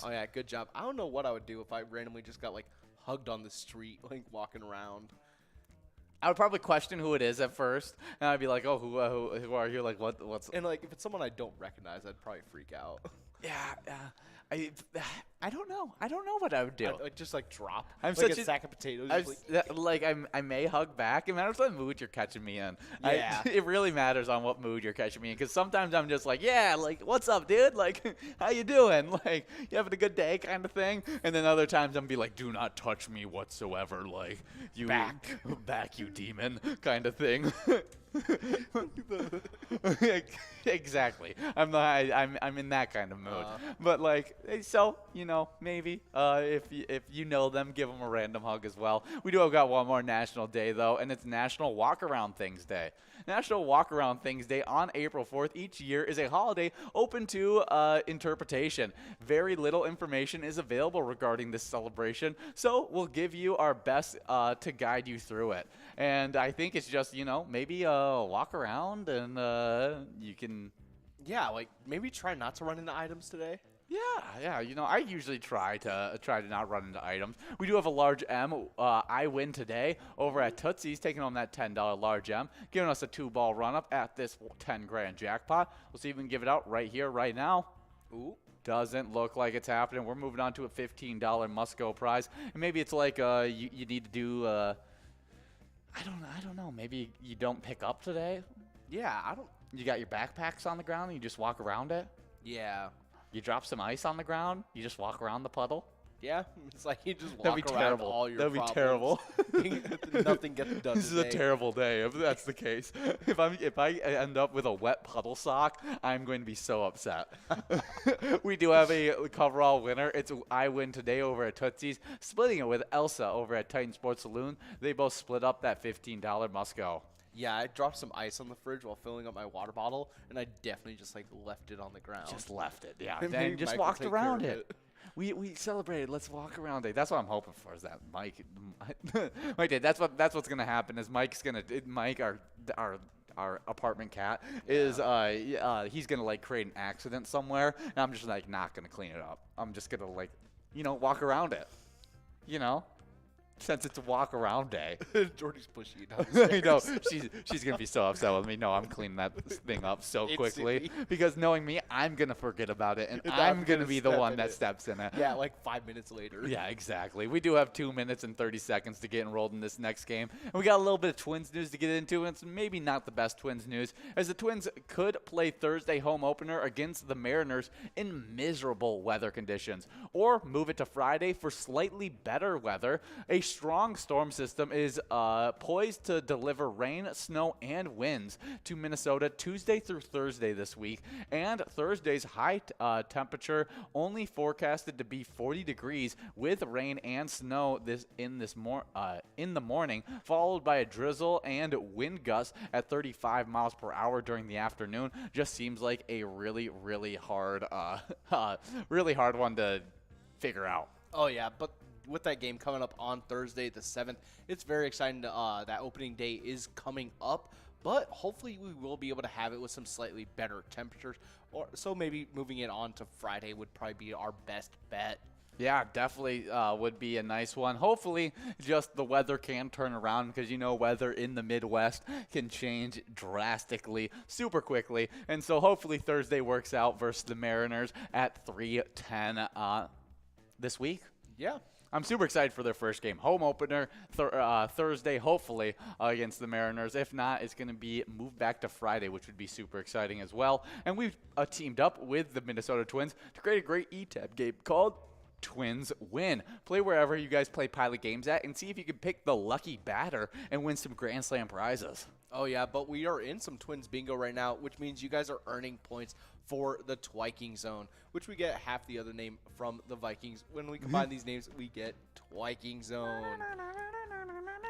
Oh yeah, good job. I don't know what I would do if I randomly just got like hugged on the street, like walking around. I would probably question who it is at first, and I'd be like, "Oh, who are you? Like, what's?" And like if it's someone I don't recognize, I'd probably freak out. Yeah, I don't know. I don't know what I would do. I'd, like just like drop. I'm like such a a- sack of potatoes. I, Just, like, I may hug back. It matters what mood you're catching me in. Yeah. It really matters on what mood you're catching me in. Because sometimes I'm just like, yeah, like, what's up, dude? Like, how you doing? Like, you having a good day kind of thing? And then other times I'm be like, do not touch me whatsoever. Like, you back, you demon kind of thing. Exactly. I'm in that kind of mood. But like, so maybe if you know them, give them a random hug as well. We do have got one more national day though, and it's National Walk Around Things Day. National Walk Around Things Day on April 4th each year is a holiday open to interpretation. Very little information is available regarding this celebration, so we'll give you our best to guide you through it. And I think it's just, maybe walk around and you can. yeah, like maybe try not to run into items today. Yeah. I usually try to not run into items. We do have a large M. I win today over at Tootsie's, taking home that $10 large M, giving us a 2-ball run up at this 10 grand jackpot. We'll see if we can give it out right here, right now. Ooh. Doesn't look like it's happening. We're moving on to a $15 must-go prize, and maybe it's like you need to do. I don't know. Maybe you don't pick up today. Yeah, I don't. You got your backpacks on the ground and you just walk around it. Yeah. You drop some ice on the ground. You just walk around the puddle. Yeah, it's like you just That'd walk be around terrible. all your That'd be problems. terrible. Nothing gets done This is today. a terrible day if that's the case. If I end up with a wet puddle sock, I'm going to be so upset. We do have a coverall winner. It's I win today over at Tootsie's, splitting it with Elsa over at Titan Sports Saloon. They both split up that $15 must go. Yeah, I dropped some ice on the fridge while filling up my water bottle, and I definitely just like left it on the ground. Just left it, yeah. Maybe Then just Mike will walked take around care of it. We celebrated. Let's walk around it. That's what I'm hoping for. Is that Mike did. That's what's gonna happen. Is Mike our apartment cat is he's gonna like create an accident somewhere, and I'm just like not gonna clean it up. I'm just gonna like walk around it. Since it's a walk around day. Jordy's pushing it I know she's gonna be so upset with me. No, I'm cleaning that thing up so quickly Instantly. because knowing me, I'm gonna forget about it, and And I'm I'm gonna gonna be the step one in that it. steps in it. Yeah, like 5 minutes later. Yeah, exactly. We do have 2 minutes and 30 seconds to get enrolled in this next game. And we got a little bit of Twins news to get into, and it's maybe not the best Twins news, as the Twins could play Thursday home opener against the Mariners in miserable weather conditions, or move it to Friday for slightly better weather. A strong storm system is poised to deliver rain, snow, and winds to Minnesota Tuesday through Thursday this week, and Thursday's high temperature only forecasted to be 40 degrees with rain and snow in the morning, followed by a drizzle and wind gusts at 35 miles per hour during the afternoon. Just seems like a really hard one to figure out. Oh, yeah, but with that game coming up on Thursday the 7th, it's very exciting that opening day is coming up. But hopefully we will be able to have it with some slightly better temperatures. So maybe moving it on to Friday would probably be our best bet. Yeah, definitely would be a nice one. Hopefully, just the weather can turn around because, weather in the Midwest can change drastically, super quickly. And so hopefully Thursday works out versus the Mariners at 3:10 this week. Yeah. I'm super excited for their first game. Home opener Thursday, hopefully, against the Mariners. If not, it's going to be moved back to Friday, which would be super exciting as well. And we've teamed up with the Minnesota Twins to create a great ETAB game called Twins Win. Play wherever you guys play Pilot games at and see if you can pick the lucky batter and win some Grand Slam prizes. Oh, yeah, but we are in some Twins bingo right now, which means you guys are earning points for the Twiking Zone, which we get half the other name from the Vikings. When we combine these names, we get Twiking Zone.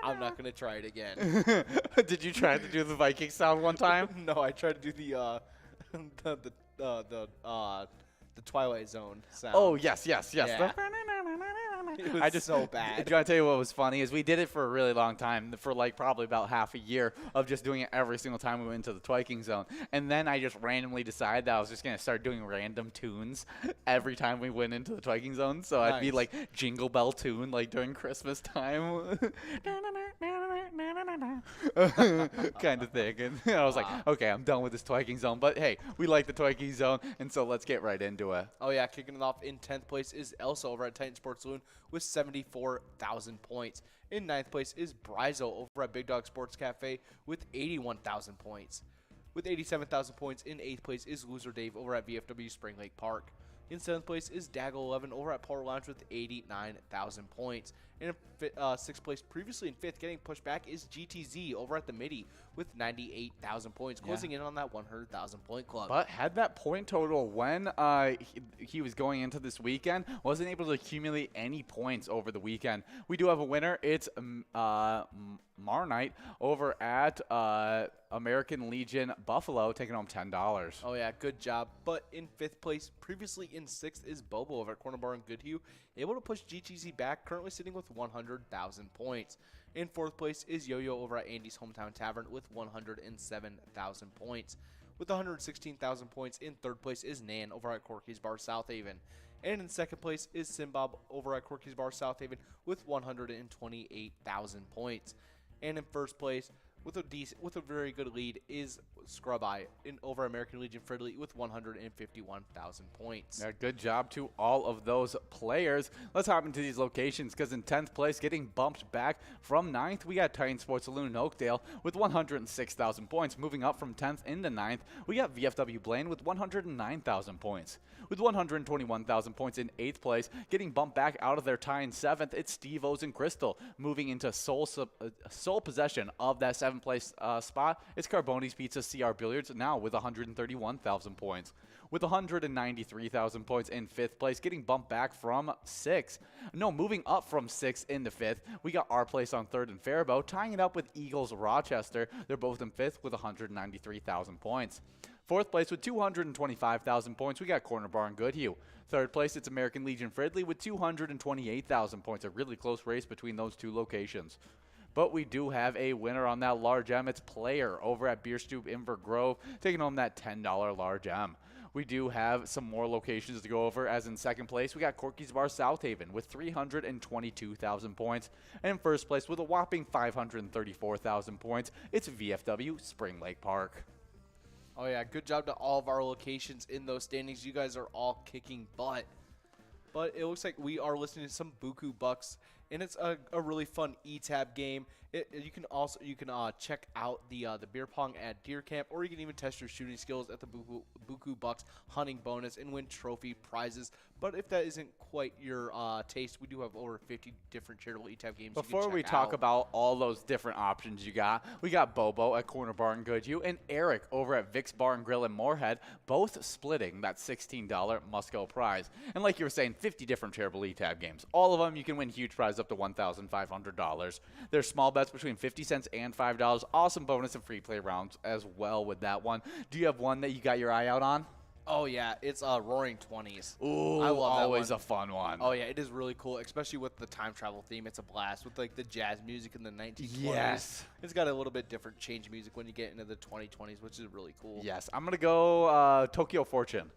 I'm not going to try it again. Did you try to do the Viking sound one time? No, I tried to do the Twilight Zone sound. Oh, yes. Yeah. It was so bad. Do you want to tell you what was funny is we did it for a really long time, for like probably about half a year of just doing it every single time we went into the Twiking Zone. And then I just randomly decided that I was just going to start doing random tunes every time we went into the Twiking Zone. So I'd be like Jingle Bell tune like during Christmas time. kind of thing. And I was like, okay, I'm done with this Twiking Zone. But hey, we like the Twiking Zone, and so let's get right into it. Oh, yeah, kicking it off in 10th place is Elsa over at Titan Sports Saloon with 74,000 points. In 9th place is Bryzo over at Big Dog Sports Cafe with 81,000 points. With 87,000 points, in 8th place is Loser Dave over at VFW Spring Lake Park. In 7th place is Daggle11 over at Port Lounge with 89,000 points. In 6th place, previously in 5th, getting pushed back is GTZ over at the Midi with 98,000 points, closing in on that 100,000 point club. But had that point total when he was going into this weekend, wasn't able to accumulate any points over the weekend. We do have a winner. It's Marnite over at American Legion Buffalo, taking home $10. Oh, yeah, good job. But in 5th place, previously in 6th, is Bobo over at Corner Bar in Goodhue, able to push GTZ back, currently sitting with 100,000 points. In 4th place is Yo-Yo over at Andy's Hometown Tavern with 107,000 points. With 116,000 points, in 3rd place is Nan over at Corky's Bar South Haven. And in 2nd place is Simbob over at Corky's Bar South Haven with 128,000 points. And in 1st place, with a very good lead, is Scrub Eye over American Legion Fridley with 151,000 points. Yeah, good job to all of those players. Let's hop into these locations because in 10th place, getting bumped back from 9th, we got Titan Sports Saloon in Oakdale with 106,000 points. Moving up from 10th into 9th, we got VFW Blaine with 109,000 points. With 121,000 points in 8th place, getting bumped back out of their tie in 7th, it's Steve O's and Crystal. Moving into sole possession of that 7th place spot, it's Carboni's Pizza CR Billiards now with 131,000 points. With 193,000 points in 5th place, getting bumped back from 6th. No, moving up from 6th into 5th, we got our place on 3rd and Faribault, tying it up with Eagles Rochester. They're both in 5th with 193,000 points. 4th place with 225,000 points, we got Corner Bar in Goodhue. 3rd place, it's American Legion Fridley with 228,000 points. A really close race between those two locations. But we do have a winner on that large M. It's Player over at Beer Stoop Inver Grove, taking home that $10 large M. We do have some more locations to go over, as in 2nd place, we got Corky's Bar South Haven with 322,000 points. And in 1st place, with a whopping 534,000 points, it's VFW Spring Lake Park. Oh, yeah, good job to all of our locations in those standings. You guys are all kicking butt. But it looks like we are listening to some Buku Bucks, and it's a really fun ETAB game. You can check out the beer pong at Deer Camp, or you can even test your shooting skills at the Buku Bucks hunting bonus and win trophy prizes. But if that isn't quite your taste, we do have over 50 different charitable ETAB games. Before we talk about all those different options you got, we got Bobo at Corner Bar in Goodhue and Eric over at Vic's Bar and Grill in Moorhead, both splitting that $16 Musco prize. And like you were saying, 50 different charitable ETAB games. All of them, you can win huge prizes up to $1,500. There's small bets between 50 cents and $5. Awesome bonus and free play rounds as well with that one. Do you have one that you got your eye out on? Oh, yeah. It's Roaring 20s. Ooh, I love that always one. a fun one. Oh, yeah. It is really cool, especially with the time travel theme. It's a blast with, like, the jazz music in the 1920s. Yes. It's got a little bit different change music when you get into the 2020s, which is really cool. Yes. I'm going to go Tokyo Fortune.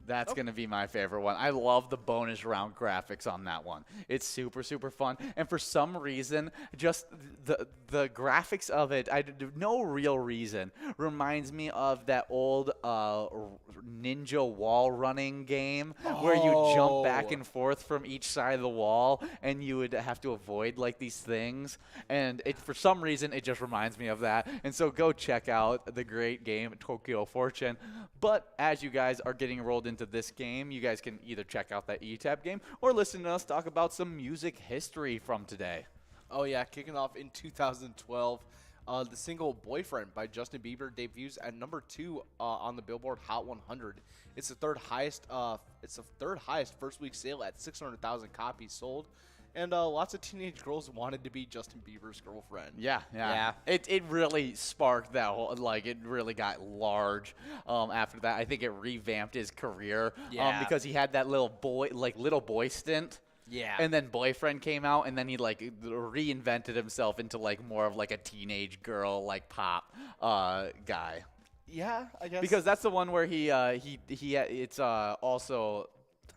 That's going to be my favorite one. I love the bonus round graphics on that one. It's super, super fun. And for some reason, just the graphics of it, no real reason, reminds me of that old ninja wall running game where you jump back and forth from each side of the wall and you would have to avoid like these things. And for some reason, it just reminds me of that. And so go check out the great game Tokyo Fortune. But as you guys are getting rolled into this game, you guys can either check out that ETAP game or listen to us talk about some music history from today. Oh, yeah. Kicking off in 2012, the single Boyfriend by Justin Bieber debuts at number 2 on the Billboard Hot 100. It's the third highest first week sale at 600,000 copies sold. And lots of teenage girls wanted to be Justin Bieber's girlfriend. Yeah. It really sparked that whole, like, it really got large after that. I think it revamped his career because he had that little boy stint. Yeah. And then Boyfriend came out, and then he, like, reinvented himself into, like, more of, like, a teenage girl, like, pop guy. Yeah, I guess. Because that's the one where it's also,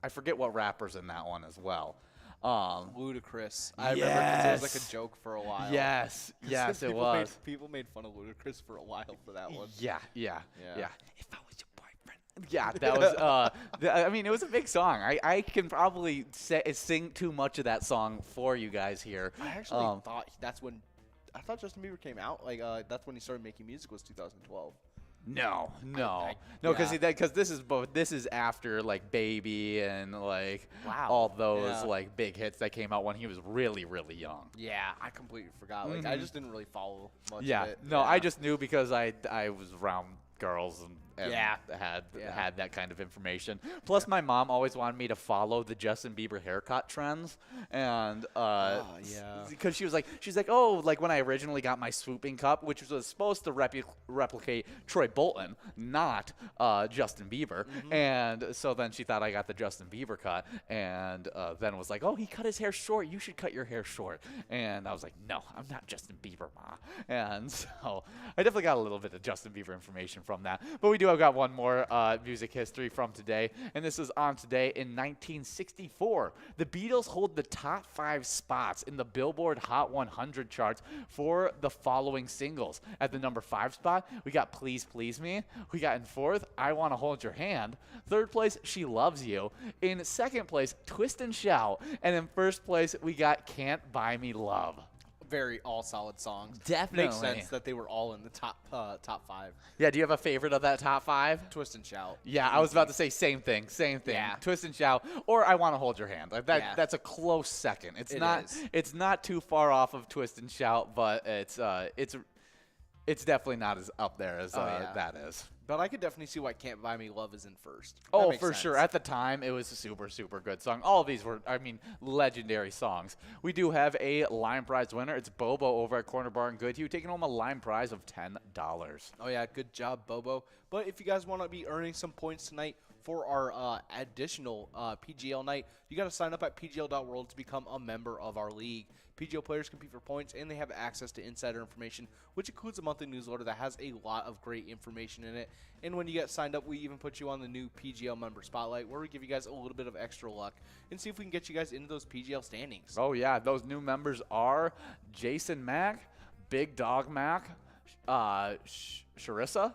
I forget what rapper's in that one as well. Ludacris. I remember because it was like a joke for a while. Yes, it was. People made fun of Ludacris for a while for that one. Yeah. If I was your boyfriend. Yeah, that was. I mean, it was a big song. I can probably sing too much of that song for you guys here. I actually thought I thought Justin Bieber came out that's when he started making music was 2012. No, because this is after like Baby and like all those like big hits that came out when he was really, really young. Yeah, I completely forgot. Like I just didn't really follow much of it. No, I just knew because I was around girls and had that kind of information. Plus, my mom always wanted me to follow the Justin Bieber haircut trends, and because she's like, oh, like when I originally got my swooping cup, which was supposed to replicate Troy Bolton, not Justin Bieber, and so then she thought I got the Justin Bieber cut, and then was like, oh, he cut his hair short. You should cut your hair short, and I was like, no, I'm not Justin Bieber, Ma, and so I definitely got a little bit of Justin Bieber information from that, but we do have got one more music history from today, and this is on today in 1964. The Beatles hold the top 5 spots in the Billboard Hot 100 charts for the following singles. At the number 5 spot, we got Please Please Me. We got in 4th, I Wanna Hold Your Hand. 3rd place, She Loves You. In 2nd place, Twist and Shout. And in 1st place, we got Can't Buy Me Love. Very all solid songs. Definitely. Makes sense that they were all in the top 5. Yeah, do you have a favorite of that top 5? Twist and Shout. Yeah, I was about to say same thing. Yeah. Twist and Shout, or I Want to Hold Your Hand. Like that's a close second. It's not too far off of Twist and Shout, but it's definitely not as up there as that is. But I could definitely see why Can't Buy Me Love is in 1st. Oh, for sure. At the time, it was a super, super good song. All of these were, legendary songs. We do have a Lime Prize winner. It's Bobo over at Corner Bar in Goodhue, taking home a Lime Prize of $10. Oh, yeah. Good job, Bobo. But if you guys want to be earning some points tonight for our additional PGL night, you got to sign up at pgl.world to become a member of our league. PGL players compete for points, and they have access to insider information, which includes a monthly newsletter that has a lot of great information in it. And when you get signed up, we even put you on the new PGL member spotlight, where we give you guys a little bit of extra luck and see if we can get you guys into those PGL standings. Oh, yeah. Those new members are Jason Mack, Big Dog Mack, Sharissa,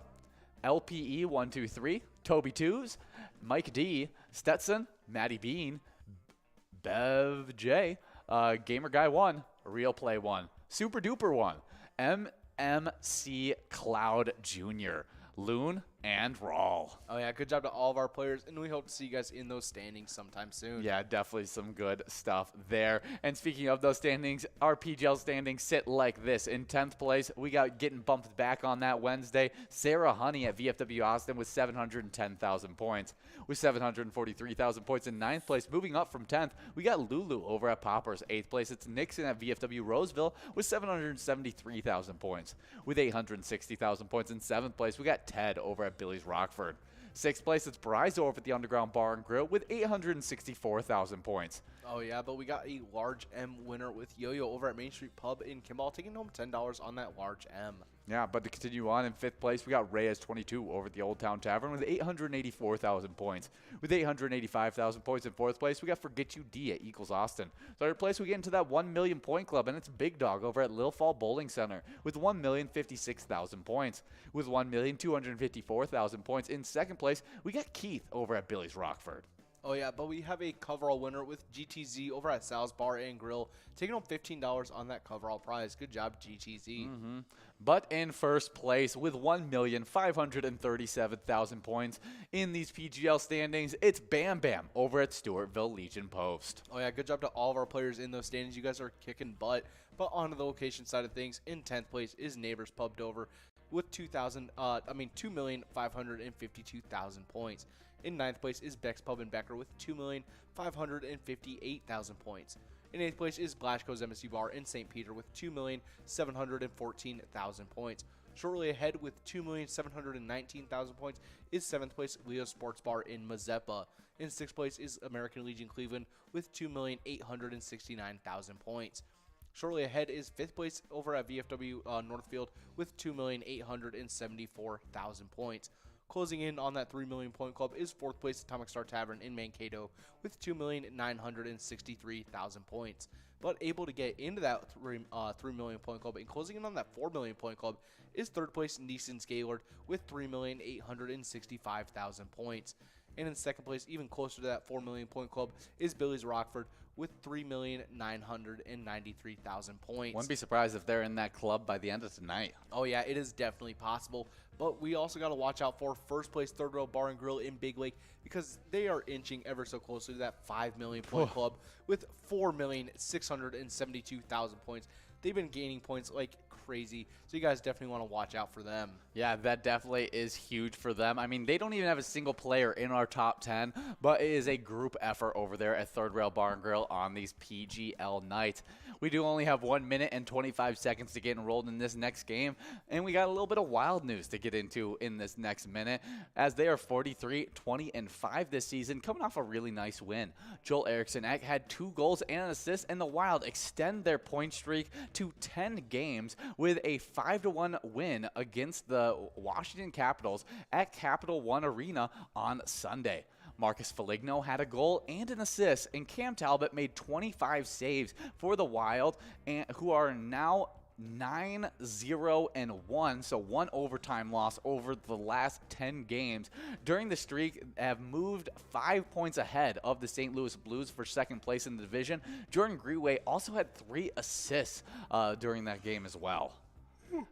LPE123, Toby Twos, Mike D, Stetson, Maddie Bean, Bev J, Gamer Guy 1, Real Play 1, Super Duper 1, MMC Cloud Jr., Loon, and Rawl. Oh, yeah. Good job to all of our players, and we hope to see you guys in those standings sometime soon. Yeah, definitely some good stuff there. And speaking of those standings, our PGL standings sit like this. In 10th place, we got getting bumped back on that Wednesday, Sarah Honey at VFW Austin with 710,000 points. With 743,000 points in 9th place, moving up from 10th, we got Lulu over at Poppers. 8th place, it's Nixon at VFW Roseville with 773,000 points. With 860,000 points in 7th place, we got Ted over at Billy's Rockford. Sixth place, it's Bryzo over at the Underground Bar and Grill with 864,000 points. Oh, yeah, but we got a large M winner with Yo-Yo over at Main Street Pub in Kimball, taking home $10 on that large M. Yeah, but to continue on, in fifth place, we got Reyes 22 over at the Old Town Tavern with 884,000 points. With 885,000 points in fourth place, we got Forget You D at Equals Austin. Third place, we get into that 1 million point club, and it's Big Dog over at Lil Fall Bowling Center with 1,056,000 points. With 1,254,000 points in second place, we got Keith over at Billy's Rockford. Oh, yeah, but we have a coverall winner with GTZ over at Sal's Bar and Grill, taking home $15 on that coverall prize. Good job, GTZ. But in first place with 1,537,000 points in these PGL standings, it's Bam Bam over at Stewartville Legion Post. Oh, yeah, good job to all of our players in those standings. You guys are kicking butt. But on to the location side of things, in 10th place is Neighbors Pub Dover with 2,552,000 points. In 9th place is Beck's Pub and Becker with 2,558,000 points. In 8th place is Blashko's MSU Bar in St. Peter with 2,714,000 points. Shortly ahead with 2,719,000 points is 7th place Leo's Sports Bar in Mazeppa. In 6th place is American Legion Cleveland with 2,869,000 points. Shortly ahead is 5th place over at VFW Northfield with 2,874,000 points. Closing in on that 3 million point club is 4th place Atomic Star Tavern in Mankato with 2,963,000 points. But able to get into that 3 million point club and closing in on that 4 million point club is 3rd place Neeson's Gaylord with 3,865,000 points. And in 2nd place, even closer to that 4 million point club, is Billy's Rockford with 3,993,000 points. Wouldn't be surprised if they're in that club by the end of tonight. Oh, yeah, it is definitely possible. But we also got to watch out for first place Third Rail Bar and Grill in Big Lake because they are inching ever so closely to that 5 million point club with 4,672,000 points. They've been gaining points like crazy, so you guys definitely want to watch out for them. Yeah, that definitely is huge for them. I mean, they don't even have a single player in our top 10, but it is a group effort over there at Third Rail Bar and Grill on these PGL nights. We do only have 1 minute and 25 seconds to get enrolled in this next game, and we got a little bit of wild news to get into in this next minute, as they are 43-20-5 this season, coming off a really nice win. Joel Erickson had 2 goals and an assist, and the Wild extend their point streak to 10 games with a 5-1 win against the Washington Capitals at Capital One Arena on Sunday. Marcus Foligno had a goal and an assist, and Cam Talbot made 25 saves for the Wild, and who are now 9-0-1, so 1 overtime loss over the last 10 games. During the streak, have moved 5 points ahead of the St. Louis Blues for second place in the division. Jordan Greenway also had 3 assists during that game as well.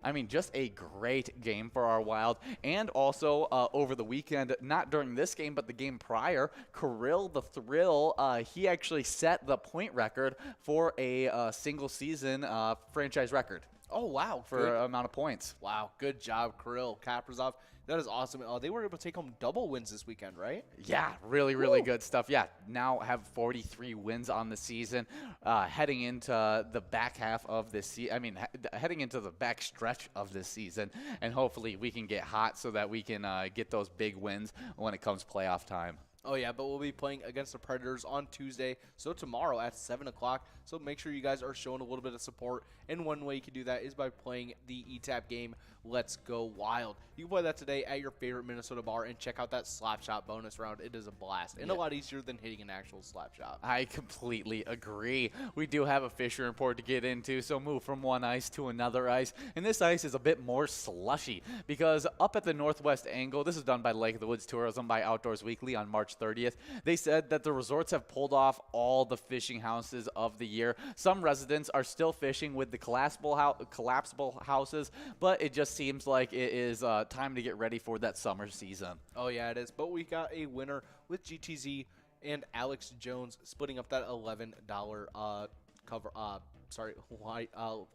I mean, just a great game for our Wild. And also over the weekend, not during this game, but the game prior, Kirill the Thrill, he actually set the point record for a single season franchise record. Oh, wow. For amount of points. Wow, good job, Kirill Kaprizov. That is awesome. They were able to take home double wins this weekend, right? Yeah, really, really good stuff. Yeah, now have 43 wins on the season, heading into the back half of this season. I mean, heading into the back stretch of this season, and hopefully we can get hot so that we can get those big wins when it comes playoff time. Oh, yeah, but we'll be playing against the Predators on Tuesday, so tomorrow at 7 o'clock. So make sure you guys are showing a little bit of support. And one way you can do that is by playing the ETAP game, Let's Go Wild. You can play that today at your favorite Minnesota bar and check out that slap shot bonus round. It is a blast and a lot easier than hitting an actual slap shot. I completely agree. We do have a fishing report to get into, so move from one ice to another ice. And this ice is a bit more slushy because up at the northwest angle, this is done by Lake of the Woods Tourism by Outdoors Weekly on March 30th. They said that the resorts have pulled off all the fishing houses of the year. Some residents are still fishing with the collapsible houses, but it just seems like it is time to get ready for that summer season. Oh, yeah, it is. But we got a winner with GTZ and Alex Jones splitting up that $11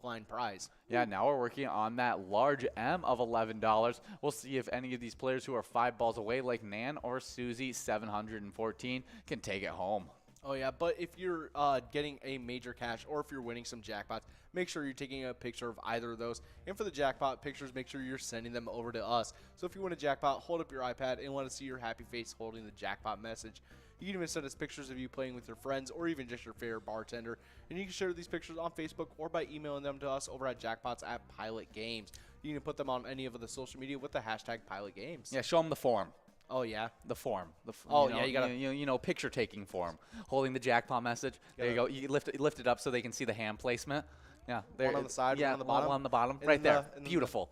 line prize. Yeah, now we're working on that large M of $11. We'll see if any of these players who are 5 balls away, like Nan or Susie 714, can take it home. Oh, yeah, but if you're getting a major cash or if you're winning some jackpots, make sure you're taking a picture of either of those. And for the jackpot pictures, make sure you're sending them over to us. So if you win a jackpot, hold up your iPad and want to see your happy face holding the jackpot message. You can even send us pictures of you playing with your friends or even just your favorite bartender. And you can share these pictures on Facebook or by emailing them to us over at jackpots@pilotgames. You can put them on any of the social media with the hashtag pilotgames. Yeah, show them the form. Oh, yeah? The form. Oh, yeah, you gotta... picture taking form. Holding the jackpot message. There you go. You lift it up so they can see the hand placement. Yeah. There, one on the side, yeah, one on the bottom. One on the bottom. And right there. Beautiful.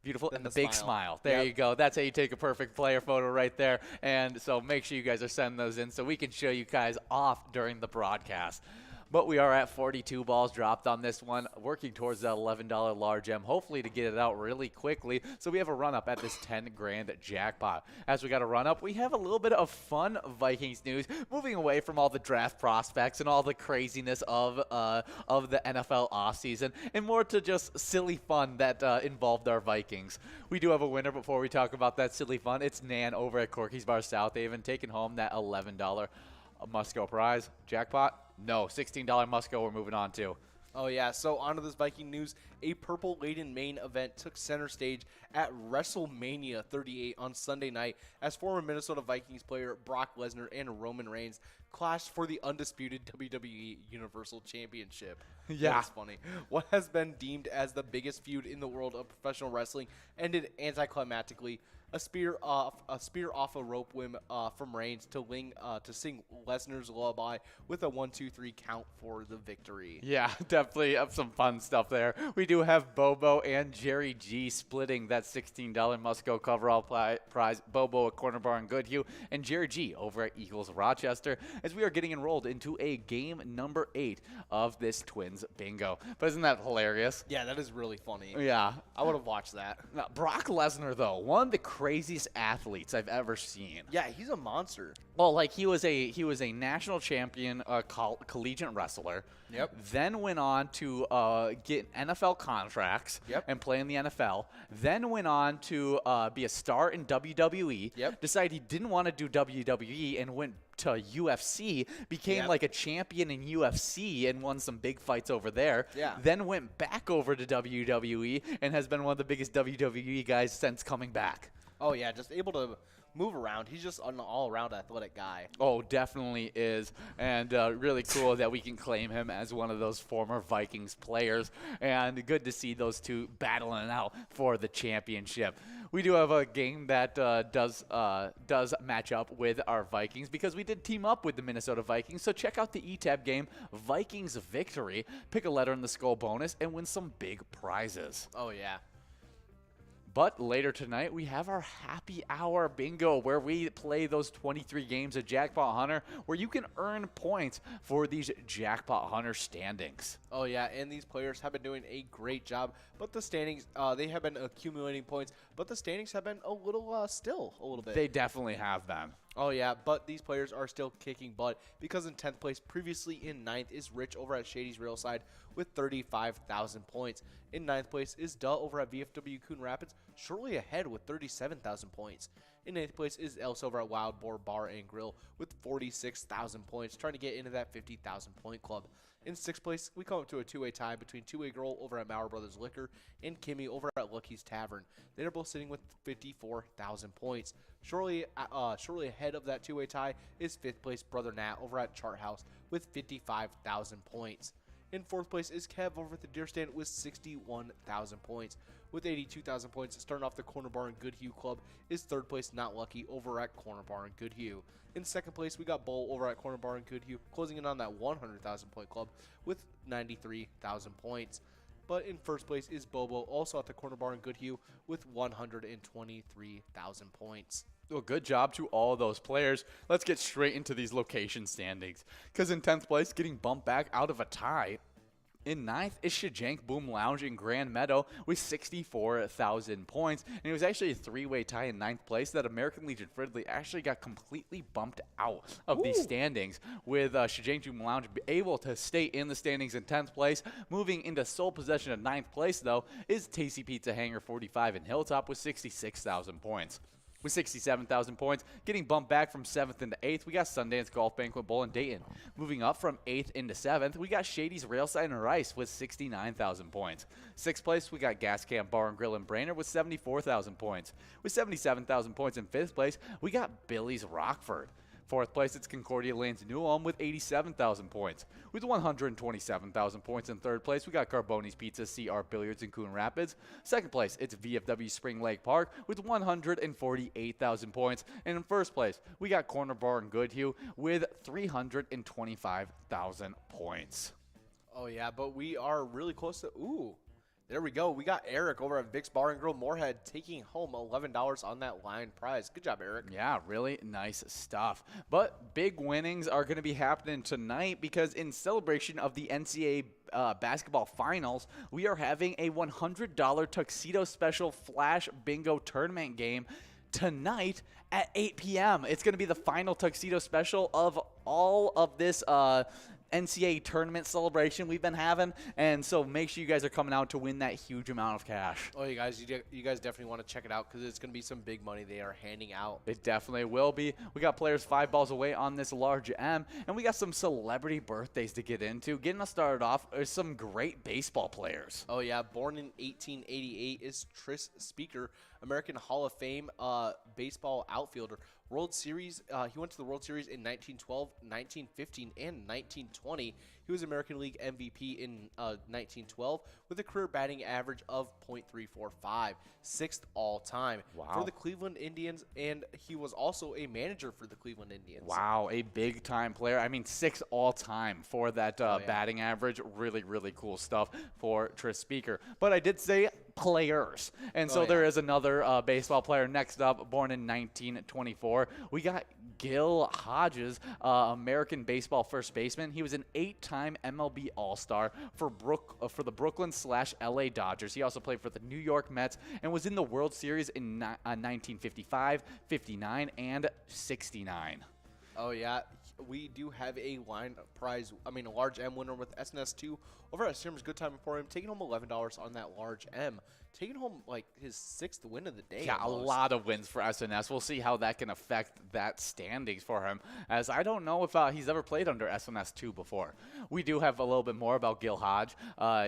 Beautiful. And the the big smile. There you go. That's how you take a perfect player photo right there. And so make sure you guys are sending those in so we can show you guys off during the broadcast. But we are at 42 balls dropped on this one, working towards that $11 large M, hopefully to get it out really quickly. So we have a run-up at this 10 grand jackpot. As we got a run-up, we have a little bit of fun Vikings news, moving away from all the draft prospects and all the craziness of the NFL offseason, and more to just silly fun that involved our Vikings. We do have a winner before we talk about that silly fun. It's Nan over at Corky's Bar South Haven, taking home that $11 must-go prize. Jackpot? No, $16 must-go we're moving on to. Oh, yeah. So, on to this Viking news. A purple-laden main event took center stage at WrestleMania 38 on Sunday night as former Minnesota Vikings player Brock Lesnar and Roman Reigns clashed for the undisputed WWE Universal Championship. Yeah. That's funny. What has been deemed as the biggest feud in the world of professional wrestling ended anticlimactically. A spear off a rope whim from Reigns to sing Lesnar's lullaby with a 1-2-3 count for the victory. Yeah, definitely some fun stuff there. We do have Bobo and Jerry G splitting that $16 must-go coverall prize. Bobo at Corner Bar in Goodhue and Jerry G over at Eagles Rochester as we are getting enrolled into a game number 8 of this Twins bingo. But isn't that hilarious? Yeah, that is really funny. Yeah. I would have watched that. Now, Brock Lesnar, though, one of the craziest athletes I've ever seen. Yeah, he's a monster. Well, like he was a national champion collegiate wrestler. Yep. Then went on to get NFL contracts. Yep. And play in the NFL. Then went on to be a star in WWE. Yep. Decided he didn't want to do WWE and went to UFC, became like a champion in UFC and won some big fights over there. Yeah. Then went back over to WWE and has been one of the biggest WWE guys since coming back. Oh, yeah, just able to move around. He's just an all-around athletic guy. Oh, definitely is. And really cool that we can claim him as one of those former Vikings players. And good to see those two battling out for the championship. We do have a game that does match up with our Vikings because we did team up with the Minnesota Vikings. So check out the ETAB game, Vikings Victory. Pick a letter in the skull bonus and win some big prizes. Oh, yeah. But later tonight, we have our happy hour bingo where we play those 23 games of Jackpot Hunter where you can earn points for these Jackpot Hunter standings. Oh, yeah, and these players have been doing a great job. But the standings, they have been accumulating points, but the standings have been a little still a little bit. They definitely have been. Oh, yeah, but these players are still kicking butt because in 10th place, previously in 9th, is Rich over at Shady's Rail Side with 35,000 points. In 9th place is Duh over at VFW Coon Rapids, shortly ahead with 37,000 points. In 8th place is Else over at Wild Boar Bar and Grill with 46,000 points, trying to get into that 50,000 point club. In 6th place, we come up to a two-way tie between Two-Way Girl over at Maurer Brothers Liquor and Kimmy over at Lucky's Tavern. They are both sitting with 54,000 points. Shortly ahead of that two-way tie is 5th place Brother Nat over at Chart House with 55,000 points. In 4th place is Kev over at the Deer Stand with 61,000 points. With 82,000 points, starting off the Corner Bar and Goodhue Club is 3rd place Not Lucky over at Corner Bar and Goodhue. In 2nd place, we got Bull over at Corner Bar and Goodhue, closing in on that 100,000 point club with 93,000 points. But in 1st place is Bobo, also at the Corner Bar and Goodhue with 123,000 points. Well, good job to all of those players. Let's get straight into these location standings. Because in 10th place, getting bumped back out of a tie. In 9th is Shajank Boom Lounge in Grand Meadow with 64,000 points. And it was actually a three-way tie in 9th place that American Legion Fridley actually got completely bumped out of these standings, with Shajank Boom Lounge able to stay in the standings in 10th place. Moving into sole possession of 9th place, though, is Tasty Pizza Hangar 45 in Hilltop with 66,000 points. with 67,000 points. Getting bumped back from 7th into 8th, we got Sundance Golf Banquet Bowl in Dayton. Moving up from 8th into 7th, we got Shady's Railside and Rice with 69,000 points. 6th place, we got Gas Camp Bar and Grill in Brainerd with 74,000 points. With 77,000 points in 5th place, we got Billy's Rockford. 4th place, it's Concordia Lanes New Ulm with 87,000 points. With 127,000 points in 3rd place, we got Carboni's Pizza, CR Billiards in Coon Rapids. 2nd place, it's VFW Spring Lake Park with 148,000 points. And in 1st place, we got Corner Bar and Goodhue with 325,000 points. Oh, yeah, but we are really close to, there we go. We got Eric over at Vic's Bar and Grill Moorhead taking home $11 on that line prize. Good job, Eric. Yeah, really nice stuff. But big winnings are going to be happening tonight because in celebration of the NCAA basketball finals, we are having a $100 tuxedo special flash bingo tournament game tonight at 8 p.m. It's going to be the final tuxedo special of all of this NCAA tournament celebration we've been having, and so make sure you guys are coming out to win that huge amount of cash. Oh, you guys definitely want to check it out because it's going to be some big money they are handing out. It definitely will be. We got players 5 balls away on this large M, and we got some celebrity birthdays to get into. Getting us started off are some great baseball players. Oh, yeah. Born in 1888 is Tris Speaker, American Hall of Fame baseball outfielder. World Series, he went to the World Series in 1912, 1915, and 1920. He was American League MVP in 1912 with a career batting average of .345, 6th all-time for the Cleveland Indians, and he was also a manager for the Cleveland Indians. Wow, a big-time player. I mean, 6th all-time for that batting average. Really, really cool stuff for Tris Speaker. But I did say players, and so there is another baseball player next up, born in 1924. We got Gil Hodges, American baseball first baseman. He was an 8-time MLB All-Star for the Brooklyn/LA Dodgers. He also played for the New York Mets and was in the World Series in 1955, 59, and 69. Oh, yeah. We do have a a large M winner with SNS2 over at Sirm's Good Time Emporium, taking home $11 on that large M. Taking home, his 6th win of the day. Yeah, almost. A lot of wins for SNS. We'll see how that can affect that standings for him, as I don't know if he's ever played under SNS2 before. We do have a little bit more about Gil Hodge.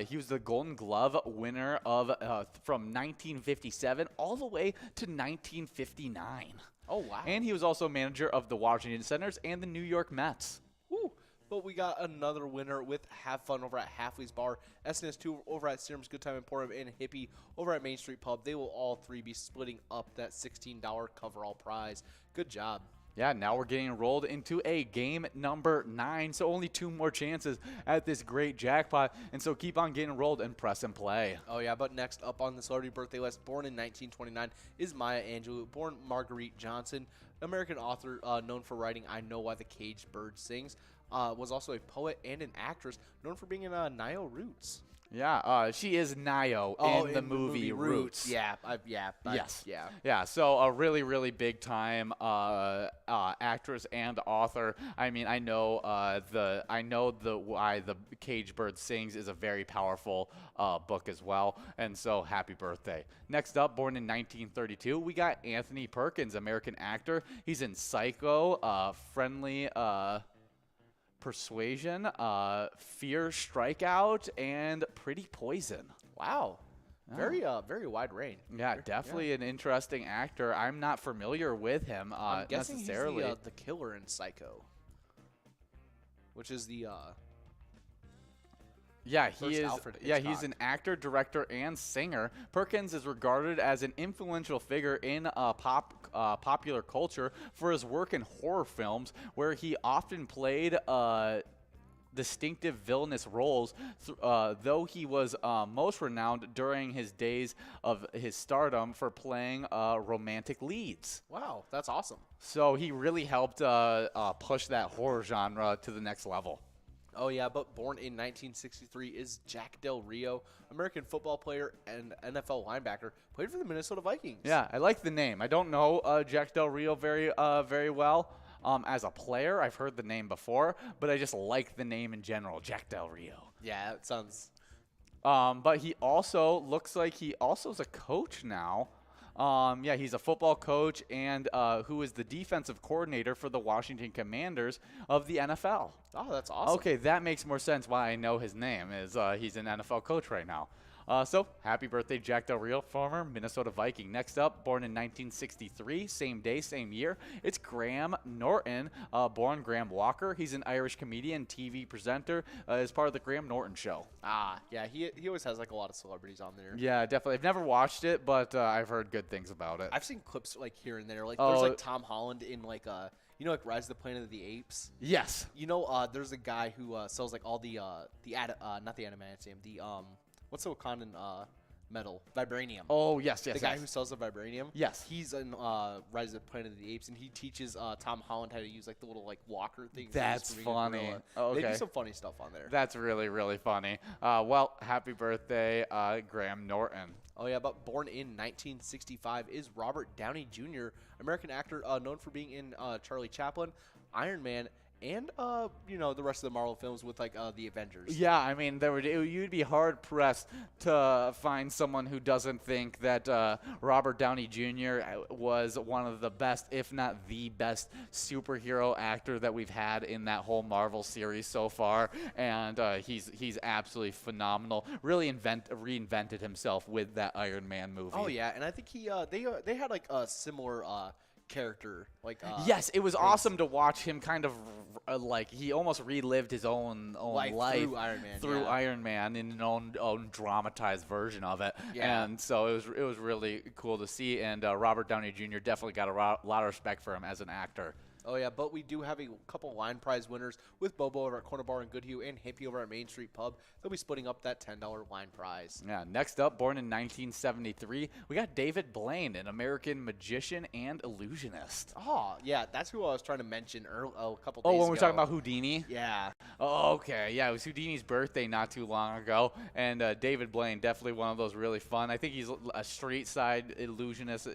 He was the Golden Glove winner from 1957 all the way to 1959. Oh, wow. And he was also manager of the Washington Senators and the New York Mets. Woo. But we got another winner with Have Fun over at Halfley's Bar, SNS2 over at Sirm's Good Time Emporium, and Hippie over at Main Street Pub. They will all three be splitting up that $16 coverall prize. Good job. Yeah, now we're getting enrolled into a game number 9, so only 2 more chances at this great jackpot, and so keep on getting enrolled and press and play. Oh, yeah, but next up on the celebrity birthday list, born in 1929, is Maya Angelou, born Marguerite Johnson, American author known for writing I Know Why the Caged Bird Sings, was also a poet and an actress known for being in Nio Roots. Yeah, she is Nio in the movie Roots. Yeah. Yeah, so a really, really big time actress and author. I mean, I know Why the Caged Bird Sings is a very powerful book as well, and so happy birthday. Next up, born in 1932, we got Anthony Perkins, American actor. He's in Psycho, Friendly Persuasion, Fear Strikeout, and Pretty Poison. Wow. Very wide range. Yeah, definitely an interesting actor. I'm not familiar with him I'm guessing necessarily. He's the killer in Psycho, which is the Yeah, he is. Alfred Yeah, Hitchcock. he's an actor, director, and singer. Perkins is regarded as an influential figure in popular culture for his work in horror films, where he often played distinctive villainous roles, though he was most renowned during his days of his stardom for playing romantic leads. Wow, that's awesome. So he really helped push that horror genre to the next level. Oh, yeah, but born in 1963 is Jack Del Rio, American football player and NFL linebacker, played for the Minnesota Vikings. Yeah, I like the name. I don't know Jack Del Rio very well. As a player, I've heard the name before, but I just like the name in general, Jack Del Rio. Yeah, it sounds... But he also looks like he also is a coach now. Yeah, he's a football coach and who is the defensive coordinator for the Washington Commanders of the NFL. Oh, that's awesome. Okay, that makes more sense why I know his name is he's an NFL coach right now. So, happy birthday, Jack Del Rio, former Minnesota Viking. Next up, born in 1963, same day, same year, it's Graham Norton, born Graham Walker. He's an Irish comedian, TV presenter, as part of the Graham Norton Show. Yeah, he always has like a lot of celebrities on there. Yeah, definitely. I've never watched it, but I've heard good things about it. I've seen clips like here and there. Like there's like Tom Holland in like like Rise of the Planet of the Apes. Yes. There's a guy who sells like all the not the adamantium, the what's the Wakandan metal? Vibranium. Oh, yes. The guy who sells the vibranium. Yes. He's in Rise of the Planet of the Apes, and he teaches Tom Holland how to use like the little like walker things. That's funny. Oh, okay. They do some funny stuff on there. That's really, really funny. Well, happy birthday, Graham Norton. Oh, yeah, but born in 1965 is Robert Downey Jr., American actor known for being in Charlie Chaplin, Iron Man, and the rest of the Marvel films with like the Avengers. Yeah, I mean, you'd be hard pressed to find someone who doesn't think that Robert Downey Jr. was one of the best, if not the best, superhero actor that we've had in that whole Marvel series so far, and he's absolutely phenomenal. Really reinvented himself with that Iron Man movie. Oh yeah, and I think they had like a similar character yes, it was awesome to watch him kind of like he almost relived his own life through Iron Man in an own dramatized version of it. Yeah. And so it was really cool to see, and Robert Downey Jr. definitely got a lot of respect for him as an actor. Oh, yeah, but we do have a couple line prize winners with Bobo over at Corner Bar in Goodhue and Hippie over at Main Street Pub. They'll be splitting up that $10 line prize. Yeah, next up, born in 1973, we got David Blaine, an American magician and illusionist. Oh, yeah, that's who I was trying to mention a couple days ago. Oh, when we're talking about Houdini? Yeah. Oh, okay. Yeah, it was Houdini's birthday not too long ago, and David Blaine, definitely one of those really fun. I think he's a street side illusionist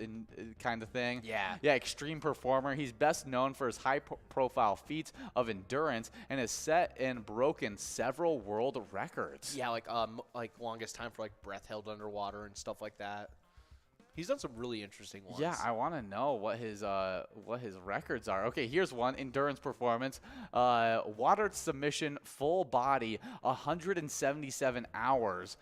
kind of thing. Yeah. Yeah, extreme performer. He's best known for his high-profile feats of endurance and has set and broken several world records. Yeah, like longest time for like breath held underwater and stuff like that. He's done some really interesting ones. Yeah, I want to know what his records are. Okay, here's one: endurance performance, water submission, full body, 177 hours.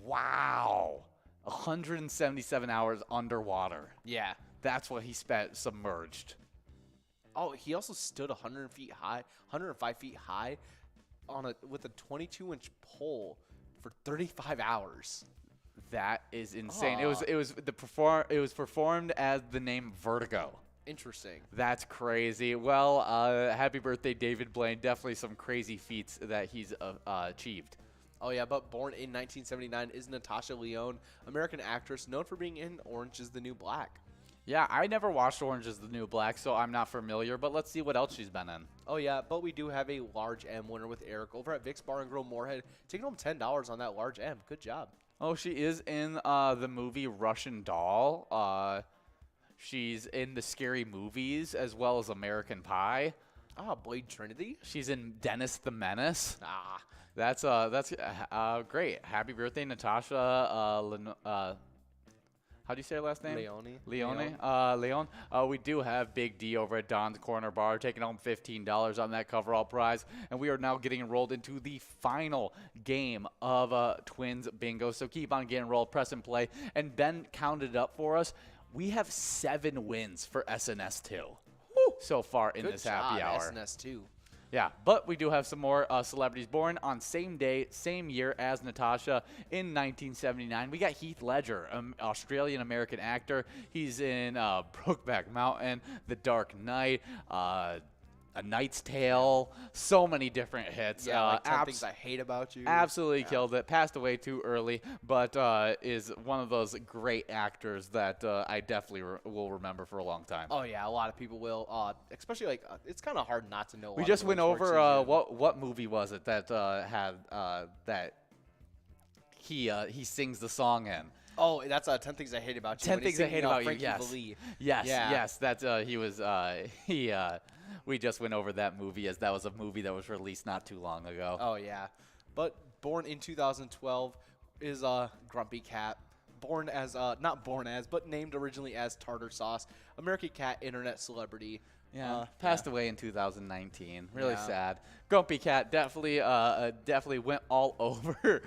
Wow, 177 hours underwater. Yeah, that's what he spent submerged. Oh, he also stood 105 feet high, with a 22-inch pole for 35 hours. That is insane. It was performed as the name Vertigo. Interesting. That's crazy. Well, happy birthday, David Blaine. Definitely some crazy feats that he's achieved. Oh, yeah, but born in 1979 is Natasha Lyonne, American actress known for being in Orange is the New Black. Yeah, I never watched Orange is the New Black, so I'm not familiar, but let's see what else she's been in. Oh, yeah, but we do have a large M winner with Eric over at Vic's Bar and Grill Moorhead, taking home $10 on that large M. Good job. Oh, she is in the movie Russian Doll. She's in the Scary Movies as well as American Pie. Blade Trinity. She's in Dennis the Menace. That's great. Happy birthday, Natasha. How do you say her last name? Leone. We do have Big D over at Don's Corner Bar taking home $15 on that coverall prize. And we are now getting enrolled into the final game of Twins Bingo. So keep on getting enrolled, press and play. And Ben counted it up for us. We have 7 wins for SNS2 so far in this happy hour. SNS2. Yeah, but we do have some more celebrities born on same day, same year as Natasha in 1979. We got Heath Ledger, Australian-American actor. He's in Brokeback Mountain, The Dark Knight, A Knight's Tale, so many different hits. Yeah, like 10 Things I Hate About You. Absolutely killed it. Passed away too early, but is one of those great actors that I definitely will remember for a long time. Oh, yeah, a lot of people will. Especially, like, it's kind of hard not to know. We just went over, what movie was it that had that he sings the song in? Oh, that's 10 Things I Hate About You. 10 Things I Hate About You, yes. Yes, that's, we just went over that movie as that was a movie that was released not too long ago. Oh, yeah. But born in 2012 is Grumpy Cat, but named originally as Tartar Sauce, American Cat internet celebrity. Yeah, passed away in 2019. Really Yeah. sad. Grumpy Cat definitely went all over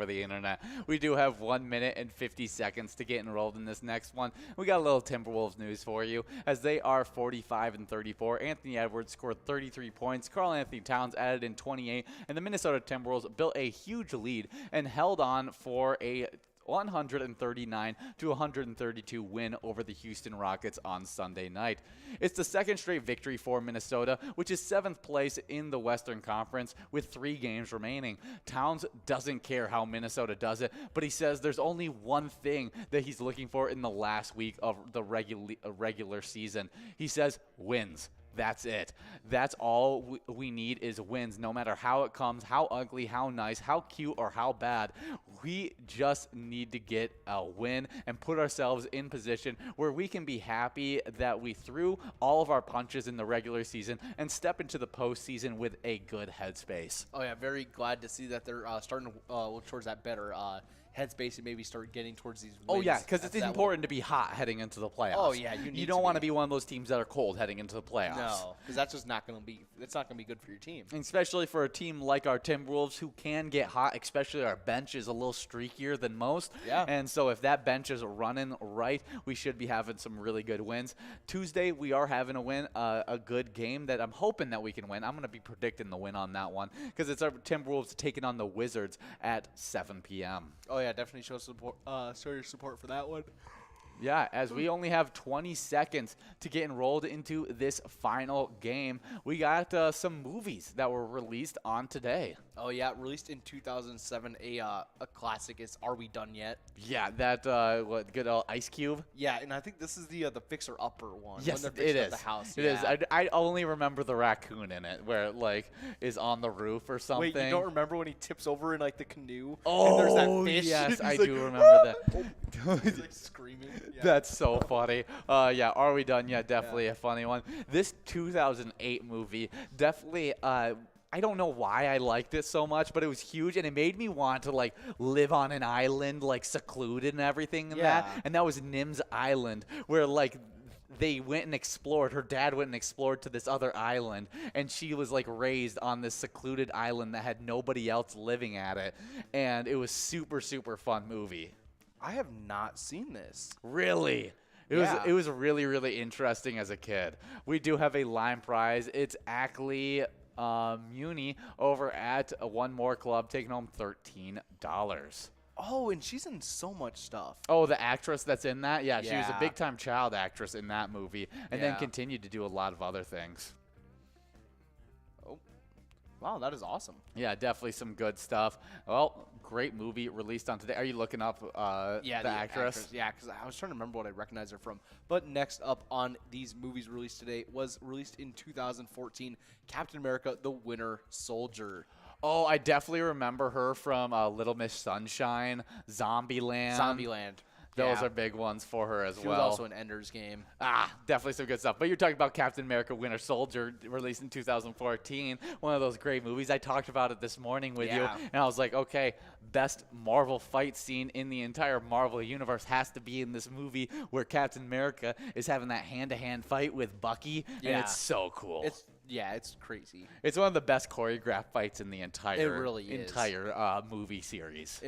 the internet. We do have 1 minute and 50 seconds to get enrolled in this next one. We got a little Timberwolves news for you, as they are 45-34. Anthony Edwards scored 33 points. Karl Anthony Towns added in 28, and the Minnesota Timberwolves built a huge lead and held on for a 139-132 win over the Houston Rockets on Sunday night. It's the second straight victory for Minnesota, which is 7th place in the Western Conference with 3 games remaining. Towns doesn't care how Minnesota does it, but he says there's only one thing that he's looking for in the last week of the regular season. He says wins. That's it. That's all we need is wins, no matter how it comes, how ugly, how nice, how cute, or how bad. We just need to get a win and put ourselves in position where we can be happy that we threw all of our punches in the regular season and step into the postseason with a good headspace. Oh, yeah, very glad to see that they're starting to look towards that better headspace and maybe start getting towards these wins. Oh, yeah, because it's important to be hot heading into the playoffs. Oh, yeah, you don't want to be one of those teams that are cold heading into the playoffs. No, because that's just not going to be. It's not going to be good for your team. And especially for a team like our Timberwolves, who can get hot. Especially our bench is a little streakier than most. Yeah. And so if that bench is running right, we should be having some really good wins. Tuesday we are having a good game that I'm hoping that we can win. I'm going to be predicting the win on that one because it's our Timberwolves taking on the Wizards at 7 p.m. Oh yeah, definitely show support. Show your support for that one. Yeah, as we only have 20 seconds to get enrolled into this final game, we got some movies that were released on today. Oh yeah, released in 2007, a classic is Are We Done Yet? Yeah, that good old Ice Cube. Yeah, and I think this is the Fixer Upper one. Yes, when they're it fixing is. up the house. It is. I only remember the raccoon in it, where it like is on the roof or something. Wait, you don't remember when he tips over in like the canoe? Oh, and there's that fish? yes, and I he's do like, remember that. He's like screaming. Yeah. That's so funny. Yeah, Are We Done Yet? Definitely a funny one. This 2008 movie definitely. I don't know why I liked it so much, but it was huge, and it made me want to like live on an island, like secluded and everything. And that was Nim's Island, where like they went and explored. Her dad went and explored to this other island, and she was like raised on this secluded island that had nobody else living at it, and it was super fun movie. I have not seen this. Really? It was really, really interesting as a kid. We do have a line prize. It's Ackley Muni over at One More Club taking home $13. Oh, and she's in so much stuff. Oh, the actress that's in that? Yeah, she was a Yeah. big-time child actress in that movie and then Yeah. continued to do a lot of other things. Oh, wow, that is awesome. Yeah, definitely some good stuff. Well, great movie released on today. Are you looking up the actress? Yeah, because I was trying to remember what I recognize her from. But next up on these movies released today was released in 2014, Captain America: The Winter Soldier. Oh, I definitely remember her from Little Miss Sunshine, Zombieland. Those are big ones for her as She well. was also in Ender's Game. Definitely some good stuff. But you're talking about Captain America Winter Soldier, released in 2014. One of those great movies. I talked about it this morning with you, and I was like, okay, best Marvel fight scene in the entire Marvel universe has to be in this movie where Captain America is having that hand-to-hand fight with Bucky, and it's so cool. It's crazy. It's one of the best choreographed fights in the entire movie series.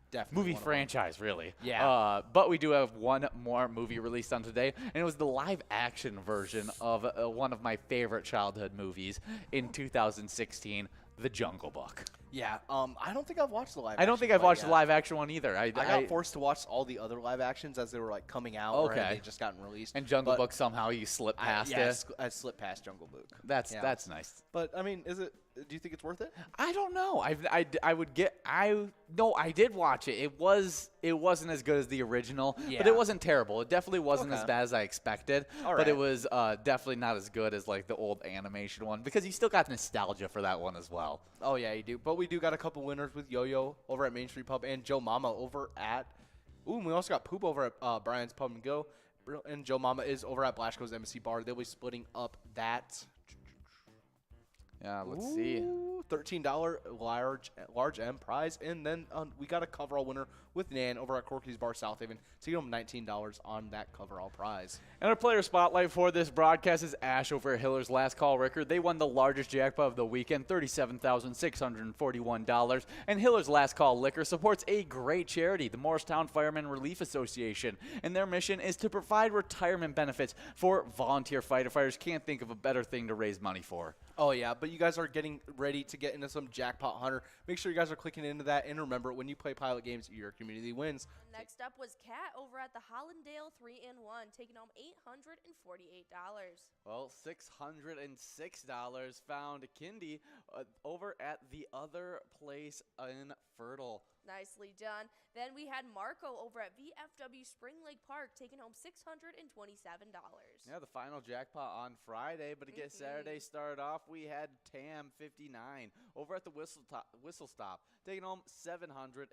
Definitely. Movie franchise, really. Yeah. But we do have one more movie released on today, and it was the live-action version of one of my favorite childhood movies in 2016, The Jungle Book. Yeah. I don't think I've watched the live. I don't think I've watched the live-action one either. I got forced to watch all the other live actions as they were like coming out or had they just gotten released. And Jungle Book, somehow you slipped past it. I slipped past Jungle Book. That's nice. But I mean, do you think it's worth it? I don't know. I did watch it. It wasn't as good as the original, but it wasn't terrible. It definitely wasn't as bad as I expected. But it was definitely not as good as like the old animation one because you still got nostalgia for that one as well. Oh yeah, you do. But we do got a couple winners with Yo-Yo over at Main Street Pub and Joe Mama over at. And we also got Poop over at Brian's Pub and Go, and Joe Mama is over at Blasco's Embassy Bar. They'll be splitting up that Yeah, let's see. $13 large M prize, and then we got a coverall winner with Nan over at Corky's Bar South Haven, taking home $19 on that coverall prize. And our player spotlight for this broadcast is Ash over at Hiller's Last Call Record. They won the largest jackpot of the weekend, $37,641. And Hiller's Last Call Liquor supports a great charity, the Morristown Firemen Relief Association. And their mission is to provide retirement benefits for volunteer firefighters. Can't think of a better thing to raise money for. Oh, yeah, but you guys are getting ready to get into some Jackpot Hunter. Make sure you guys are clicking into that. And remember, when you play Pilot games, your community wins. Next up was Kat over at the Hollandale 3-in-1, taking home $848. Well, $606 found Kindy over at the other place in Fertile. Nicely done. Then we had Marco over at VFW Spring Lake Park, taking home $627. Yeah, the final jackpot on Friday, but to get Saturday started off, we had Tam 59 over at the Whistle Stop, taking home $796.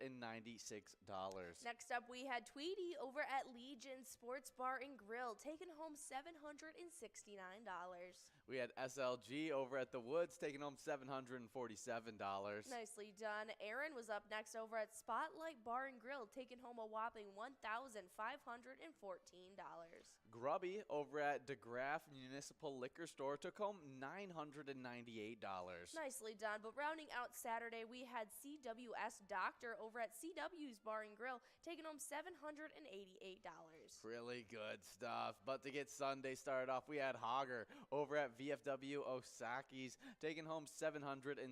Next up, we had Tweety over at Legion Sports Bar and Grill, taking home $769. We had SLG over at the Woods, taking home $747. Nicely done. Aaron was up next over at Spotlight Bar and Grill, taking home a whopping $1,514. Grubby over at DeGraff Municipal Liquor Store took home $998. Nicely done. But rounding out Saturday, we had CWS Doctor over at CW's Bar and Grill, taking home $788. Really good stuff. But to get Sunday started off, we had Hogger over at VFW Osaki's, taking home $772.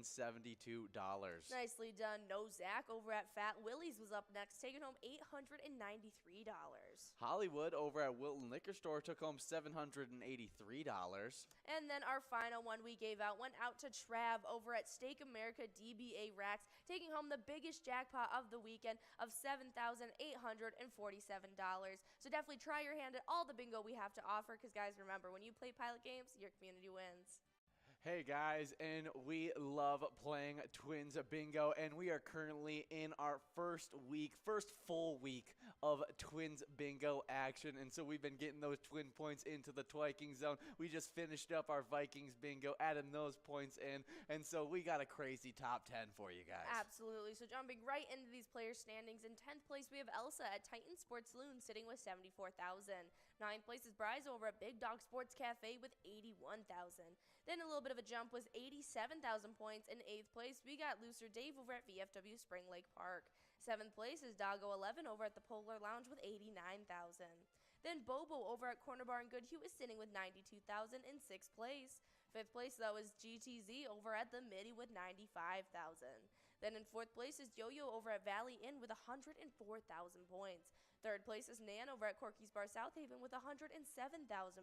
Nicely done. No Zach over at Fat Willie's was up next, taking home $893. Hollywood over at Wilton Liquor Store took home $783. And then our final one we gave out went out to Trav over at Steak America DBA Racks, taking home the biggest jackpot of the weekend of $7,847. So definitely try your hand at all the bingo we have to offer, because guys, remember, when you play Pilot games, your community wins. Hey guys, and we love playing Twins Bingo, and we are currently in our first full week of Twins Bingo action, and so we've been getting those twin points into the Twiking zone. We just finished up our Vikings Bingo, adding those points in, and so we got a crazy top 10 for you guys. Absolutely. So jumping right into these player standings, in 10th place we have Elsa at Titan Sports Saloon sitting with 74,000. 9th place is Bryce over at Big Dog Sports Cafe with 81,000. Then a little bit of a jump was 87,000 points. In 8th place, we got Looser Dave over at VFW Spring Lake Park. 7th place is Doggo 11 over at the Polar Lounge with 89,000. Then Bobo over at Corner Bar and Goodhue is sitting with 92,000 in 6th place. 5th place, though, is GTZ over at the Midi with 95,000. Then in 4th place is Yo-Yo over at Valley Inn with 104,000 points. 3rd place is Nan over at Corky's Bar South Haven with 107,000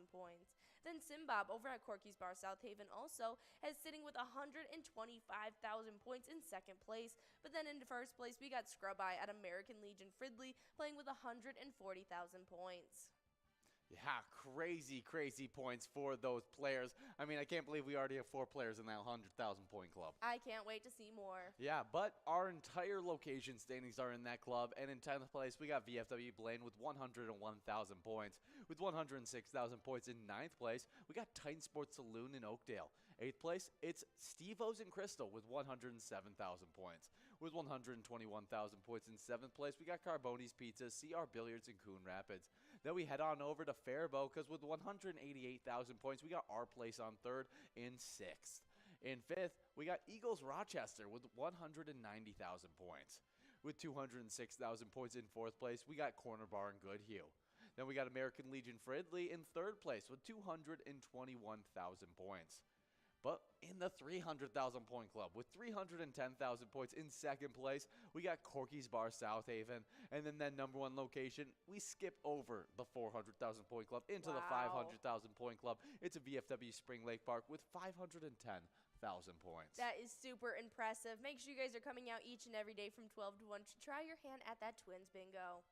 points. Then Simbob over at Corky's Bar South Haven also is sitting with 125,000 points in 2nd place. But then in 1st place, we got Scrub Eye at American Legion Fridley playing with 140,000 points. Yeah, crazy points for those players. I mean, I can't believe we already have 4 players in that 100,000 point club. I can't wait to see more. Yeah, but our entire location standings are in that club. And in 10th place, we got VFW Blaine with 101,000 points. With 106,000 points in 9th place, we got Titan Sports Saloon in Oakdale. 8th place, it's Steve-O's and Crystal with 107,000 points. With 121,000 points in 7th place, we got Carboni's Pizza, CR Billiards, and Coon Rapids. Then we head on over to Faribault, because with 188,000 points, we got our place on 3rd in 6th. In 5th, we got Eagles Rochester with 190,000 points. With 206,000 points in 4th place, we got Corner Bar and Goodhue. Then we got American Legion Fridley in 3rd place with 221,000 points. But in the 300,000 point club with 310,000 points in 2nd place, we got Corky's Bar South Haven. And then that number 1 location, we skip over the 400,000 point club into the 500,000 point club. It's a VFW Spring Lake Park with 510,000 points. That is super impressive. Make sure you guys are coming out each and every day from 12 to 1 to try your hand at that Twins Bingo.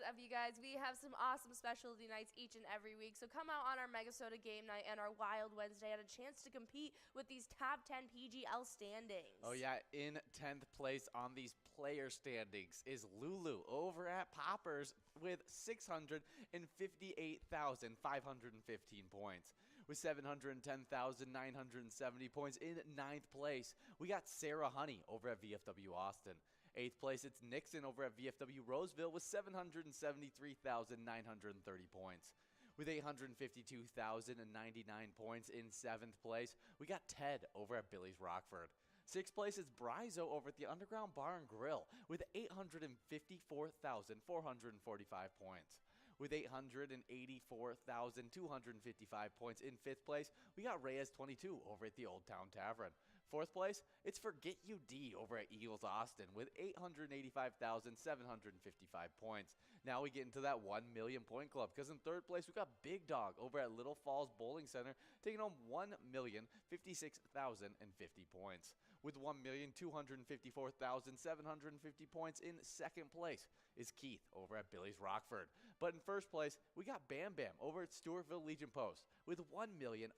of you guys. We have some awesome specialty nights each and every week. So come out on our MegaSota game night and our Wild Wednesday and a chance to compete with these top 10 PGL standings. Oh, yeah. In 10th place on these player standings is Lulu over at Poppers with 658,515 points. With 710,970 points in 9th place, we got Sarah Honey over at VFW Austin. 8th place, it's Nixon over at VFW Roseville with 773,930 points. With 852,099 points in 7th place, we got Ted over at Billy's Rockford. 6th place is Bryzo over at the Underground Bar and Grill with 854,445 points. With 884,255 points in 5th place, we got Reyes 22 over at the Old Town Tavern. 4th place, it's Forget You D over at Eagles Austin with 885,755 points. Now we get into that 1 million point club because in 3rd place, we got Big Dog over at Little Falls Bowling Center taking home 1,056,050 points. With 1,254,750 points in 2nd place is Keith over at Billy's Rockford. But in 1st place, we got Bam Bam over at Stewartville Legion Post with 1,537,285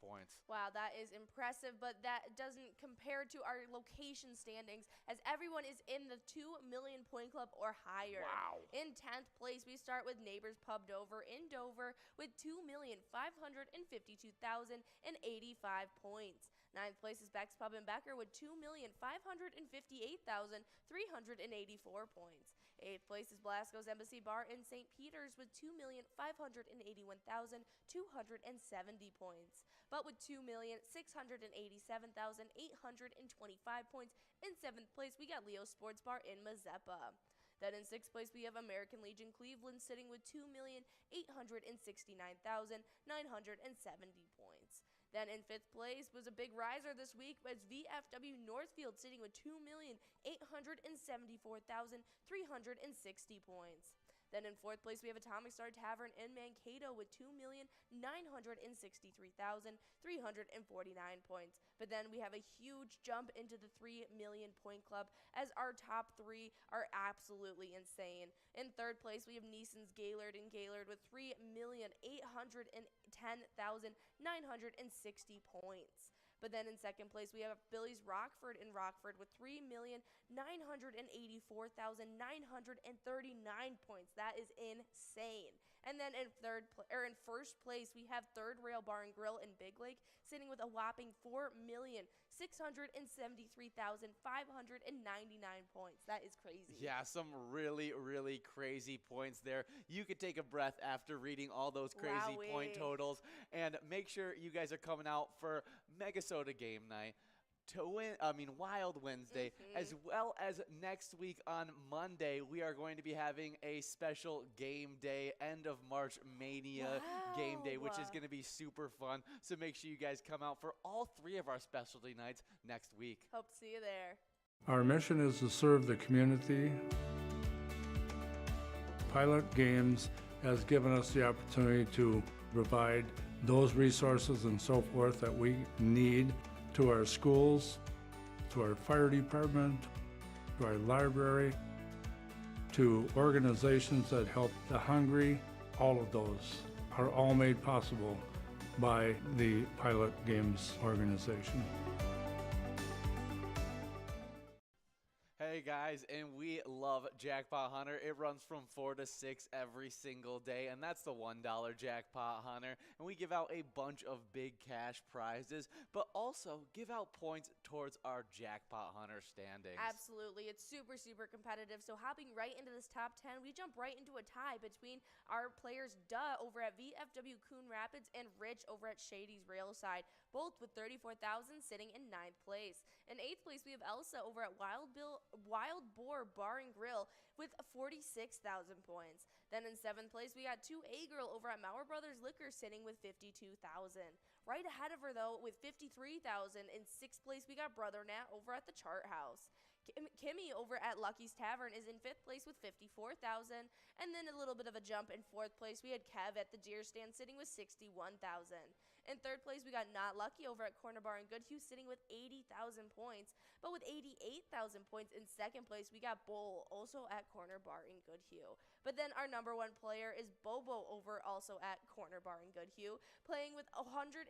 points. Wow, that is impressive, but that doesn't compare to our location standings as everyone is in the 2 million point club or higher. Wow. In 10th place, we start with Neighbors Pub Dover in Dover with 2,552,085 points. 9th place is Beck's Pub in Becker with 2,558,384 points. 8th place is Blasco's Embassy Bar in St. Peters with 2,581,270 points. But with 2,687,825 points in 7th place, we got Leo's Sports Bar in Mazeppa. Then in 6th place, we have American Legion Cleveland sitting with 2,869,970 points. Then in 5th place was a big riser this week, was VFW Northfield sitting with 2,874,360 points. Then in 4th place, we have Atomic Star Tavern in Mankato with 2,963,349 points. But then we have a huge jump into the 3 million point club as our top 3 are absolutely insane. In 3rd place, we have Neeson's Gaylord in Gaylord with 3,810,960 points. But then in 2nd place, we have Billy's Rockford in Rockford with 3,984,939 points. That is insane. And then in 1st place, we have 3rd Rail Bar and Grill in Big Lake sitting with a whopping 4,673,599 points. That is crazy. Yeah, some really, really crazy points there. You could take a breath after reading all those crazy point totals. And make sure you guys are coming out for MegaSota game night, Wild Wednesday, as well as next week on Monday, we are going to be having a special game day, end of March Mania game day, which is going to be super fun. So make sure you guys come out for all 3 of our specialty nights next week. Hope to see you there. Our mission is to serve the community. Pilot Games has given us the opportunity to provide those resources and so forth that we need to our schools, to our fire department, to our library, to organizations that help the hungry. All of those are all made possible by the Pilot Games organization. Hey guys, and we love Jackpot Hunter. It runs from 4 to 6 every single day, and that's the $1 Jackpot Hunter. And we give out a bunch of big cash prizes, but also give out points towards our Jackpot Hunter standings. Absolutely. It's super, super competitive. So hopping right into this top 10, we jump right into a tie between our players Duh over at VFW Coon Rapids and Rich over at Shady's Railside, both with 34,000 sitting in 9th place. In 8th place, we have Elsa over at Wild Boar Bar and Grill with 46,000 points. Then in 7th place, we got 2A Girl over at Mauer Brothers Liquor sitting with 52,000. Right ahead of her, though, with 53,000. In 6th place, we got Brother Nat over at the Chart House. Kimmy over at Lucky's Tavern is in 5th place with 54,000. And then a little bit of a jump in 4th place, we had Kev at the Deer Stand sitting with 61,000. In third place, we got Not Lucky over at Corner Bar and Goodhue, sitting with 80,000 points. But with 88,000 points in second place, we got Bull, also at Corner Bar and Goodhue. But then our number one player is Bobo over also at Corner Bar and Goodhue, playing with 116,000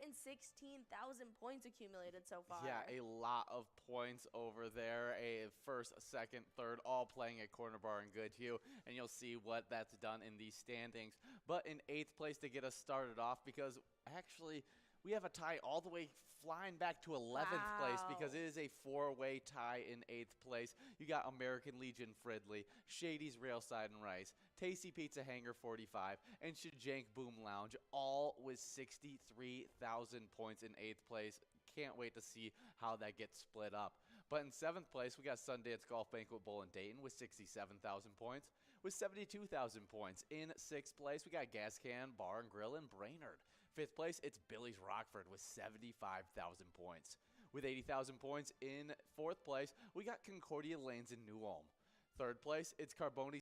points accumulated so far. Yeah, a lot of points over there. A first, second, third, all playing at Corner Bar and Goodhue, and you'll see what that's done in these standings. But in 8th place to get us started off, because actually we have a tie all the way flying back to 11th place, because it is a 4-way tie in 8th place. You got American Legion Fridley, Shady's Railside and Rice, Tasty Pizza Hanger 45, and Shajank Boom Lounge, all with 63,000 points in 8th place. Can't wait to see how that gets split up. But in 7th place, we got Sundance Golf Banquet Bowl in Dayton with 67,000 points, with 72,000 points. In 6th place, we got Gas Can Bar and Grill in Brainerd. 5th place, it's Billy's Rockford with 75,000 points. With 80,000 points in 4th place, we got Concordia Lanes in New Ulm. 3rd place, it's Carboni